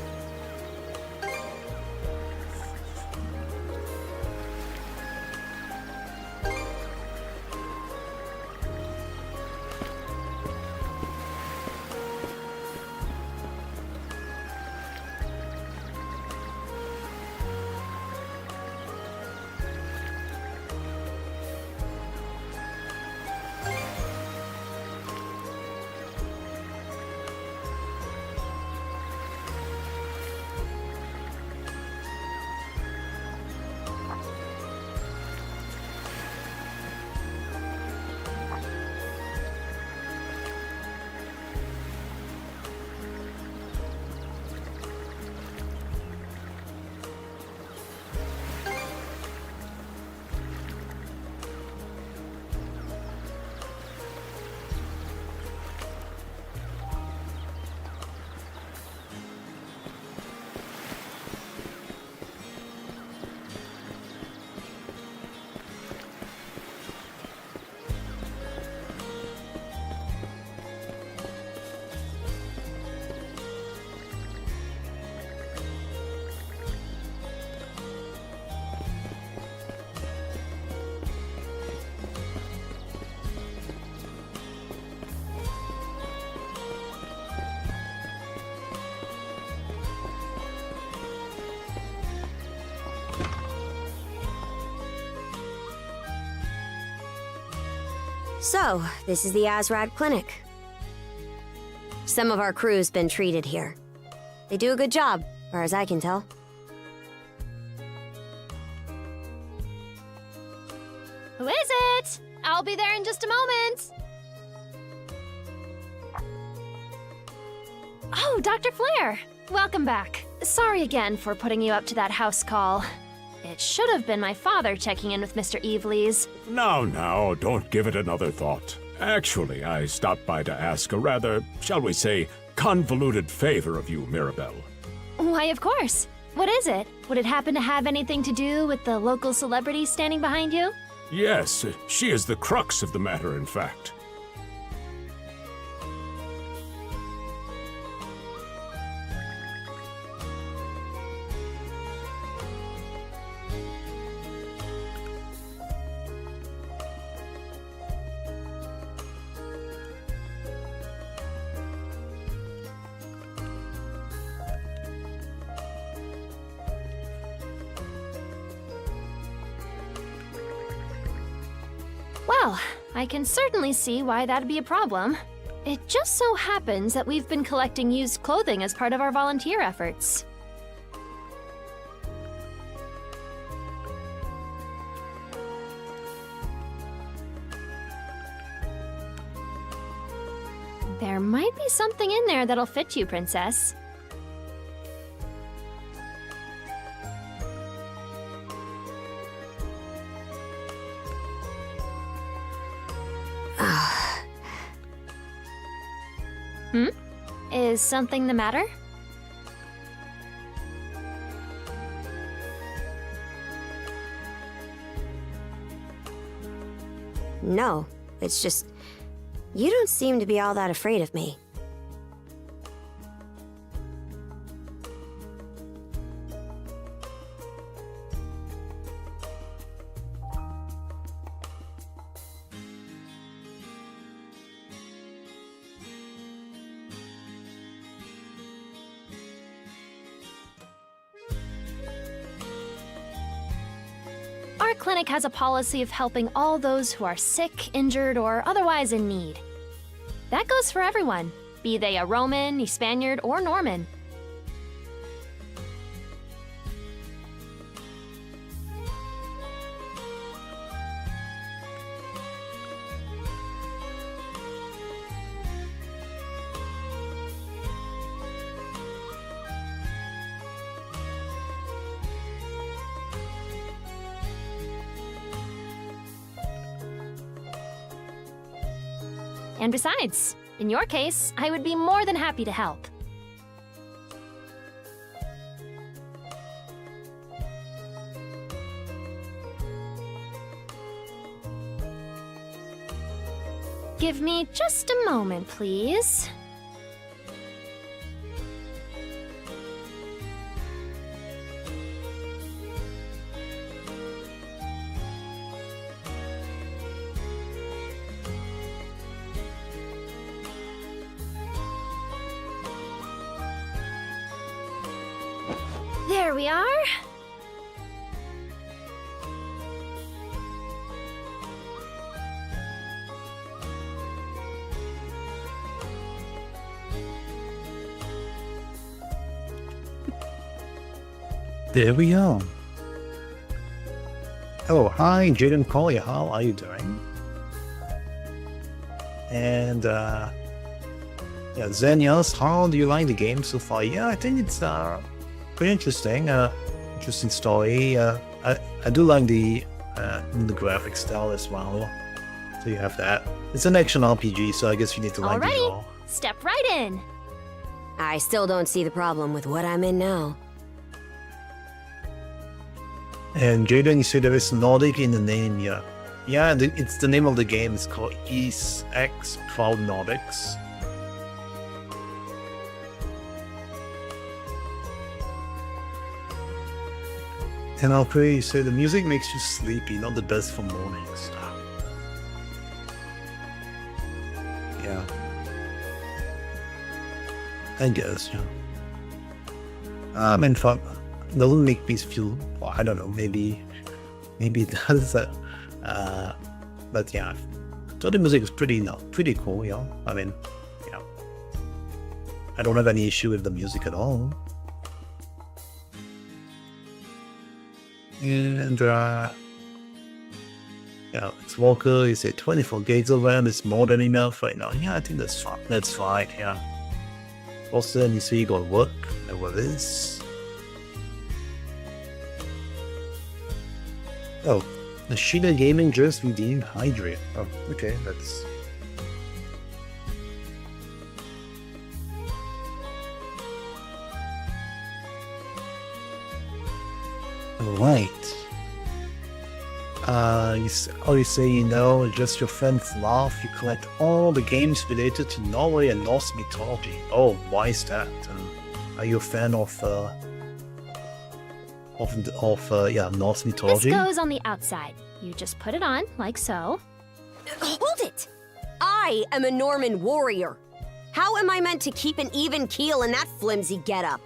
So, this is the Azrad Clinic. Some of our crew's been treated here. They do a good job, far as I can tell. Who is it? I'll be there in just a moment. Oh, Dr. Flair. Welcome back. Sorry again for putting you up to that house call. It should have been my father checking in with Mr. Evelees. Now, don't give it another thought. Actually, I stopped by to ask a rather, shall we say, convoluted favor of you, Mirabelle. Why, of course. What is it? Would it happen to have anything to do with the local celebrity standing behind you? Yes, she is the crux of the matter, in fact. Well, I can certainly see why that'd be a problem. It just so happens that we've been collecting used clothing as part of our volunteer efforts. There might be something in there that'll fit you, Princess. Is something the matter? No, it's just... you don't seem to be all that afraid of me. Our clinic has a policy of helping all those who are sick, injured, or otherwise in need. That goes for everyone, be they a Roman, a Spaniard, or Norman. And besides, in your case, I would be more than happy to help. Give me just a moment, please. There we are. There we are. Oh, hi, Jaden Collier. How are you doing? And, yeah, Zenius, how do you like the game so far? Yeah, I think it's pretty interesting. Interesting story. I do like the graphic style as well. So you have that. It's an action RPG, so I guess you need to like it all. Step right in. I still don't see the problem with what I'm in now. And Jaden, you say there is Nordic in the name, yeah. Yeah, it's the name of the game. It's called ysxproudnordics. And I'll pray, so the music makes you sleepy, not the best for mornings. Yeah. I guess, yeah. In fact, it doesn't make me feel, well, I don't know, maybe it does. But yeah, so the music is pretty cool, yeah. I mean, yeah. I don't have any issue with the music at all. And yeah, it's Walker. You say 24 gigs of RAM is more than enough right now. Yeah, I think that's fine. That's fine. Yeah. Also, you see, you got work. What is? Oh, the Sheila Gaming just redeemed Hydrate. Oh, okay, that's. Right. You say, you know, just your friends laugh. You collect all the games related to Norway and Norse mythology. Oh, why is that? Are you a fan of Norse mythology? This goes on the outside. You just put it on, like so. Hold it! I am a Norman warrior. How am I meant to keep an even keel in that flimsy getup?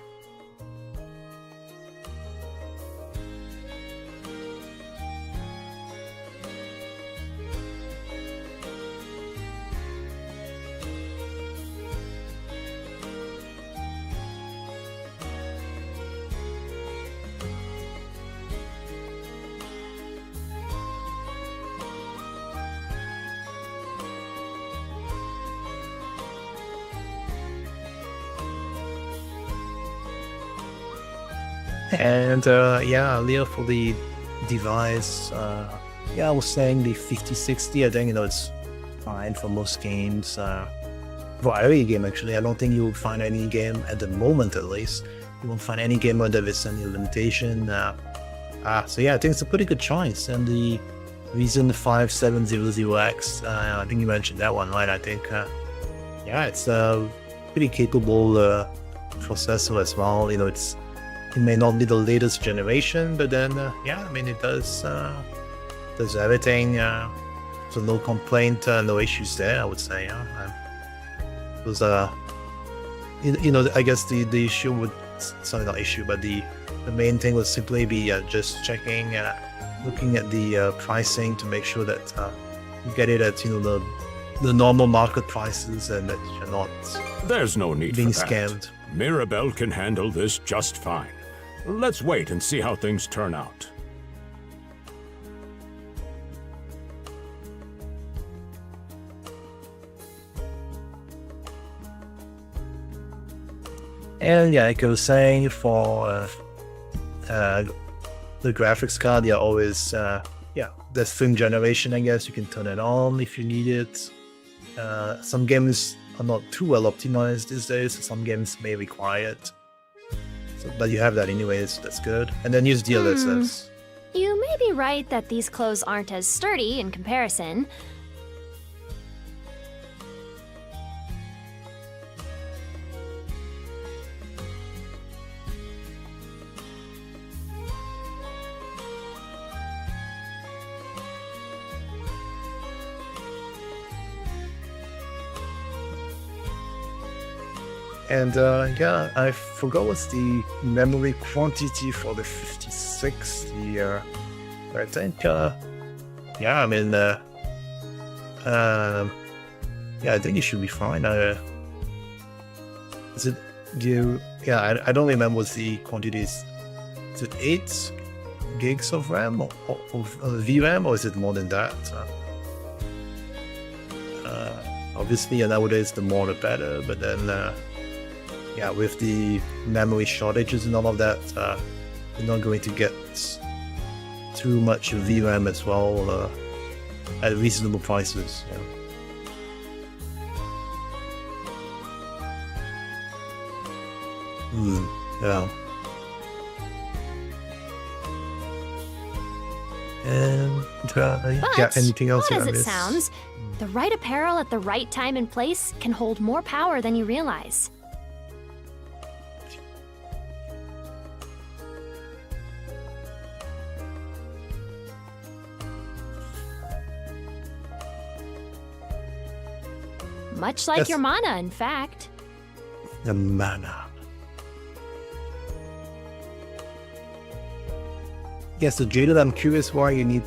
And yeah, earlier for the device, yeah, I was saying the 5060. I think, you know, it's fine for most games. For every game, actually, I don't think you will find any game at the moment, at least. You won't find any game where there is any limitation. So yeah, I think it's a pretty good choice. And the Ryzen 5700X, I think you mentioned that one, right? I think, yeah, it's a pretty capable processor as well. You know, it may not be the latest generation, but then, yeah, I mean, it does everything. So no complaint, no issues there, I would say. It was, you know, I guess the issue would, sorry, not issue, but the main thing would simply be just checking, looking at the pricing to make sure that you get it at, you know, the normal market prices and that you're not There's no need being for that. scammed. Mirabelle can handle this just fine. Let's wait and see how things turn out. And yeah, like I was saying, for the graphics card, yeah, always, yeah, there's film generation, I guess. You can turn it on if you need it. Some games are not too well optimized these days. Some games may require it. So, but you have that anyways, that's good. And then use DLSS. You may be right that these clothes aren't as sturdy in comparison. And yeah, I forgot what's the memory quantity for the 5060. I think, yeah, I mean, yeah, I think it should be fine. Is it, yeah, I don't remember what the quantity is. Is it 8 gigs of RAM or VRAM, or is it more than that? Obviously, nowadays, the more the better, but then, yeah, with the memory shortages and all of that, you're not going to get too much VRAM as well at reasonable prices. Yeah. Yeah. And yeah, anything else? But, as it sounds, the right apparel at the right time and place can hold more power than you realize. Much like your mana, in fact. The mana. Yes, so Jaded, I'm curious why you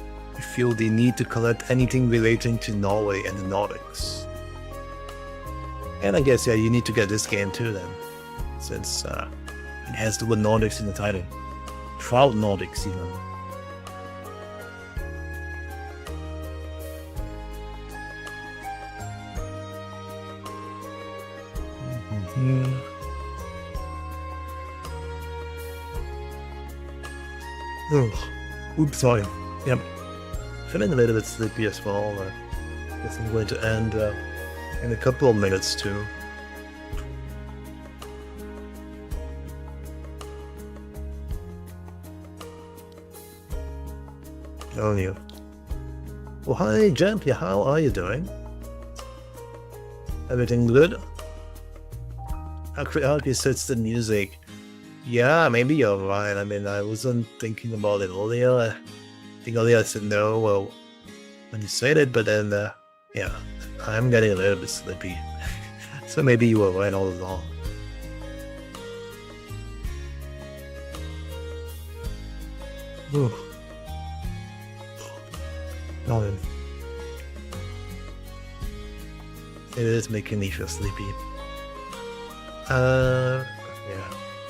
feel the need to collect anything relating to Norway and the Nordics. And I guess, yeah, you need to get this game too then, since it has the word Nordics in the title. Proud Nordics, even. Oh, oops, sorry. Yep. Feeling a little bit sleepy as well. Guess I'm going to end in a couple of minutes too. Telling you. Well, hi, Jamp. How are you doing? Everything good? How sets the music? Yeah, maybe you're right. I mean, I wasn't thinking about it earlier. I think earlier I said no, well, when you said it, but then, yeah, I'm getting a little bit sleepy. So maybe you were right all along. Ooh. Oh, it is making me feel sleepy. Yeah.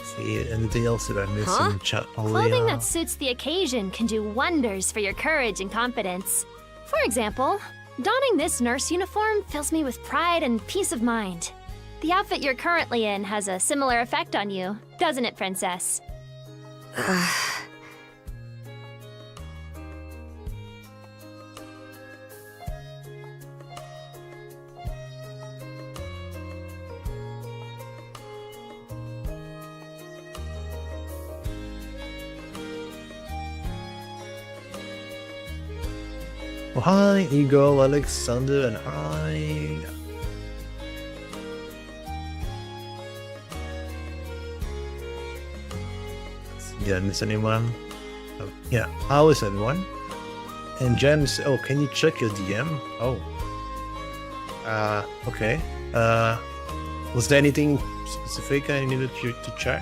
See, anything else that I missed in the chat? Clothing that suits the occasion can do wonders for your courage and confidence. For example, donning this nurse uniform fills me with pride and peace of mind. The outfit you're currently in has a similar effect on you, doesn't it, Princess? Well, hi, Igor, Alexander, and hi. Did I miss anyone? Oh, yeah, how is everyone? And James, oh, can you check your DM? Oh. Okay. Was there anything specific I needed you to check?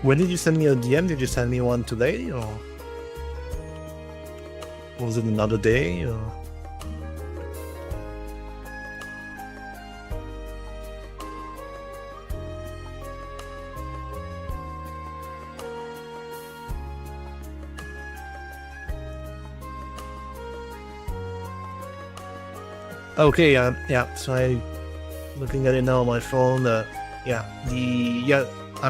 When did you send me a DM? Did you send me one today, or was it another day? Or? Okay, yeah, so I looking at it now on my phone. I'm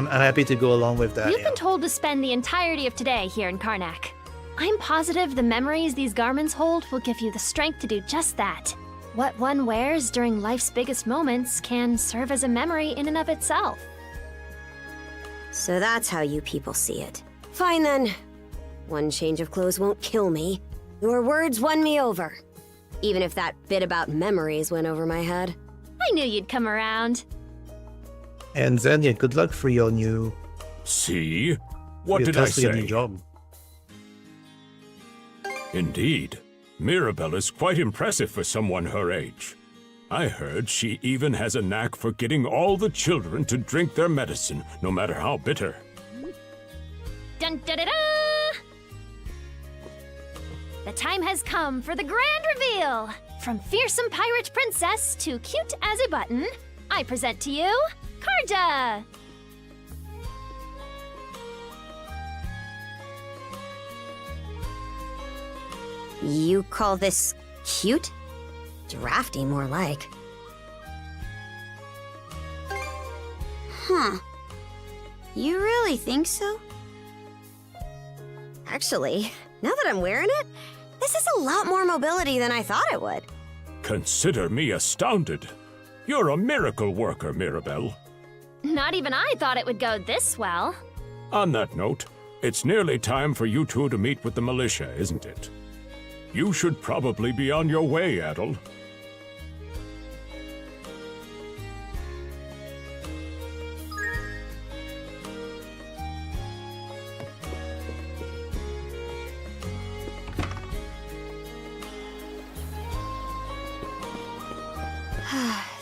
happy to go along with that. You've been told to spend the entirety of today here in Karnak. I'm positive the memories these garments hold will give you the strength to do just that. What one wears during life's biggest moments can serve as a memory in and of itself. So that's how you people see it. Fine then. One change of clothes won't kill me. Your words won me over. Even if that bit about memories went over my head. I knew you'd come around. And then, yeah, good luck for your new... See? What your did I totally new say? job. Indeed. Mirabelle is quite impressive for someone her age. I heard she even has a knack for getting all the children to drink their medicine, no matter how bitter. Dun da da da! The time has come for the grand reveal! From fearsome pirate princess to cute as a button, I present to you, Karja! You call this cute? Drafty, more like. Huh. You really think so? Actually, now that I'm wearing it, this is a lot more mobility than I thought it would. Consider me astounded. You're a miracle worker, Mirabelle. Not even I thought it would go this well. On that note, it's nearly time for you two to meet with the militia, isn't it? You should probably be on your way, Adel.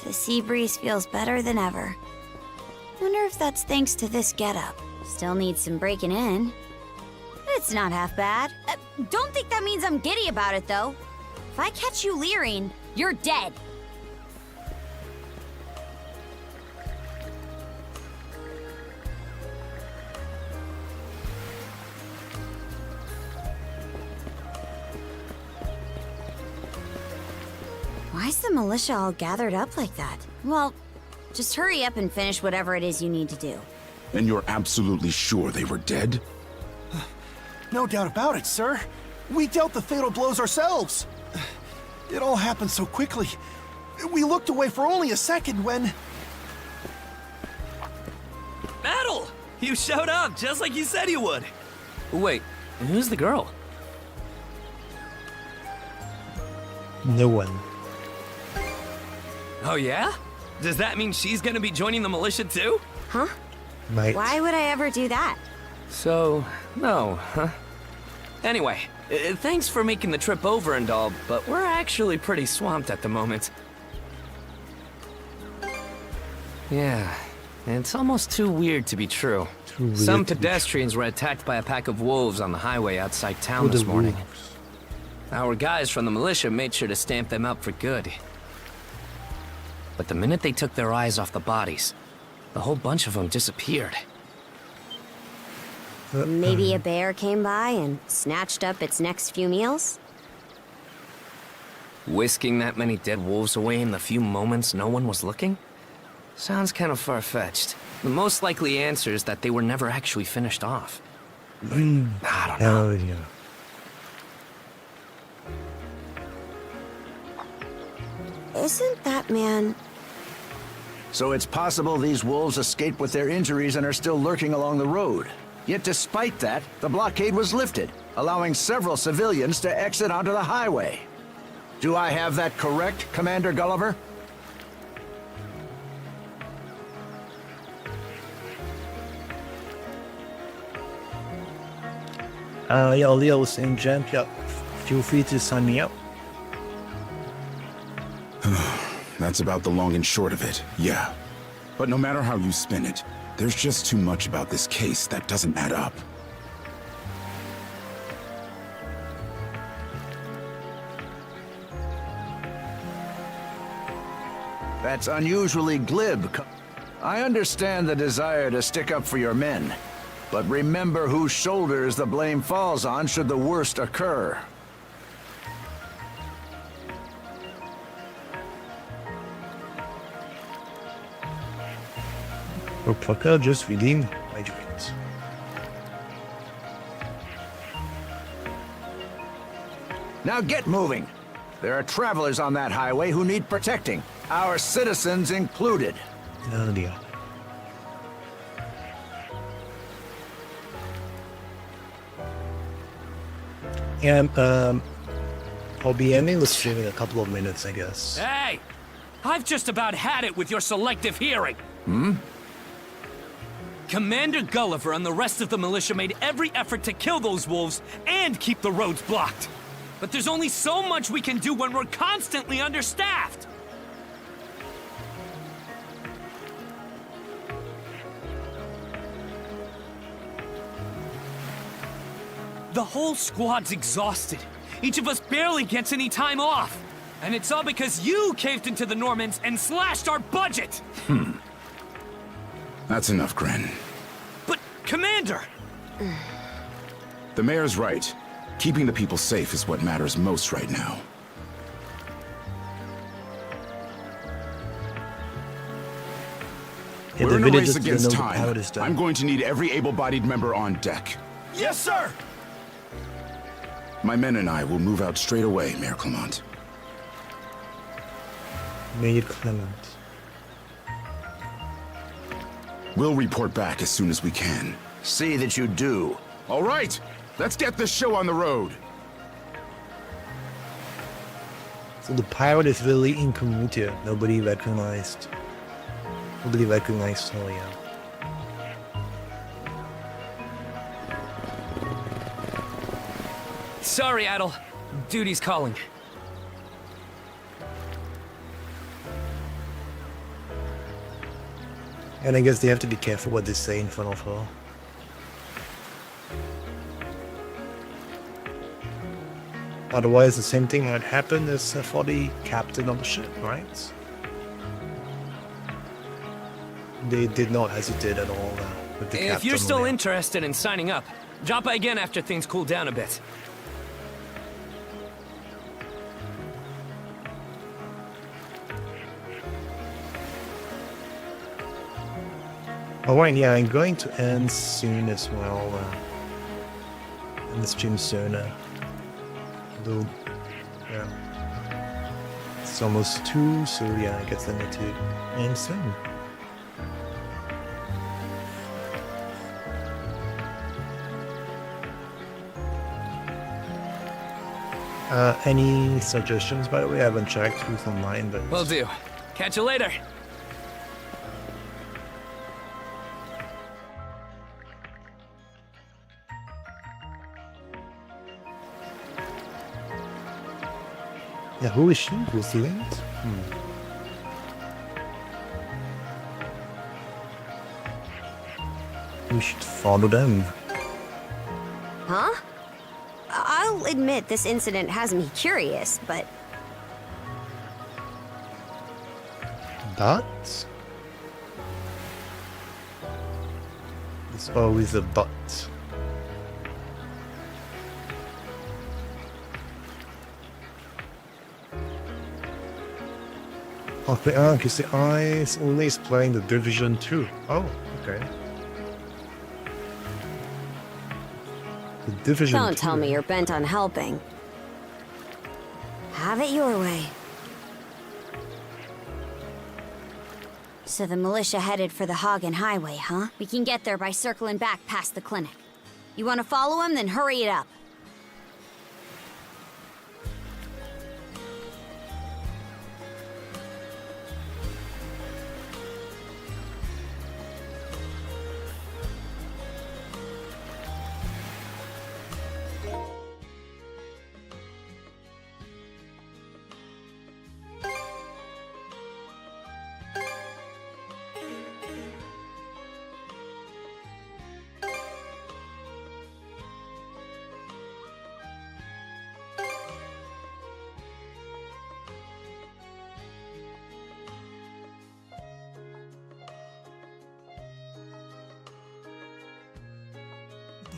The sea breeze feels better than ever. Wonder if that's thanks to this getup. Still needs some breaking in. It's not half bad. Don't think that means I'm giddy about it, though. If I catch you leering, you're dead. Why's the militia all gathered up like that? Well, just hurry up and finish whatever it is you need to do. And you're absolutely sure they were dead? No doubt about it, sir. We dealt the fatal blows ourselves. It all happened so quickly. We looked away for only a second when... Adel! You showed up just like you said you would. Wait, who's the girl? No one. Oh yeah? Does that mean she's gonna be joining the militia too? Huh? Might. Why would I ever do that? So, no, huh? Anyway, thanks for making the trip over and all, but we're actually pretty swamped at the moment. Yeah, it's almost too weird to be true. Some pedestrians were attacked by a pack of wolves on the highway outside town this morning. Our guys from the militia made sure to stamp them out for good. But the minute they took their eyes off the bodies, the whole bunch of them disappeared. Maybe a bear came by and snatched up its next few meals? Whisking that many dead wolves away in the few moments no one was looking? Sounds kind of far-fetched. The most likely answer is that they were never actually finished off. I don't know. Yeah. Isn't that man... So it's possible these wolves escaped with their injuries and are still lurking along the road. Yet despite that, the blockade was lifted, allowing several civilians to exit onto the highway. Do I have that correct, Commander Gulliver? Yeah, Leo was saying, Jen, yeah, feel free to sign me up. That's about the long and short of it, yeah. But no matter how you spin it, there's just too much about this case that doesn't add up. That's unusually glib. I understand the desire to stick up for your men, but remember whose shoulders the blame falls on should the worst occur. Or Pucker just redeemed my dreams. Now get moving. There are travelers on that highway who need protecting, our citizens included. Oh dear. And I'll be ending the stream in a couple of minutes, I guess. Hey! I've just about had it with your selective hearing. Commander Gulliver and the rest of the militia made every effort to kill those wolves and keep the roads blocked. But there's only so much we can do when we're constantly understaffed. The whole squad's exhausted. Each of us barely gets any time off. And it's all because you caved into the Normans and slashed our budget! That's enough, Gren. But, Commander! The mayor's right. Keeping the people safe is what matters most right now. Yeah, We're in a villagers race don't against know the power time. is done. I'm going to need every able-bodied member on deck. Yes, sir! My men and I will move out straight away, Mayor Clement. Mayor Clement. We'll report back as soon as we can. See that you do. All right, let's get this show on the road. So the pirate is really incognito. Nobody recognized. Nobody recognized Solia. Sorry, Adel. Duty's calling. And I guess they have to be careful what they say in front of her. Otherwise, the same thing might happen as for the captain of the ship, right? They did not hesitate at all with the captain. If you're still interested in signing up, drop by again after things cool down a bit. Alright, yeah, I'm going to end soon as well. In the stream soon. Although, yeah. It's almost 2, so yeah, I guess I need to end soon. Any suggestions, by the way? I haven't checked who's online, but... Will do. Catch you later. Yeah, who is she? Who's the link? We should follow them. Huh? I'll admit this incident has me curious, but... But? There's always a but. Okay, because the eyes only is playing the Division 2. Oh, okay. The Division Don't 2. tell me you're bent on helping. Have it your way. So the militia headed for the Hagen Highway, huh? We can get there by circling back past the clinic. You want to follow him? Then hurry it up.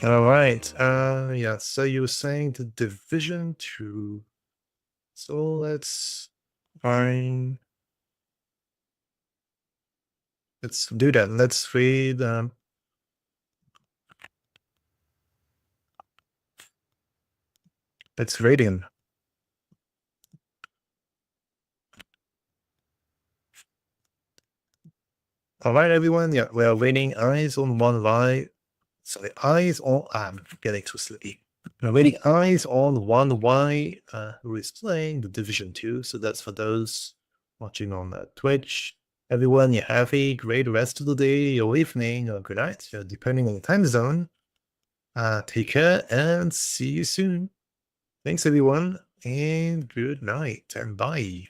All right. Yeah. So you were saying the Division 2. So let's find let's do that. Let's read. Let's read in. All right, everyone. Yeah, we are reading Eyes on One Lie. Sorry, Eyes on. I'm getting too sleepy. We're reading Eyes on One Why, who is playing the Division 2. So that's for those watching on Twitch. Everyone, you have a great rest of the day or evening or good night, depending on the time zone. Take care and see you soon. Thanks, everyone, and good night and bye.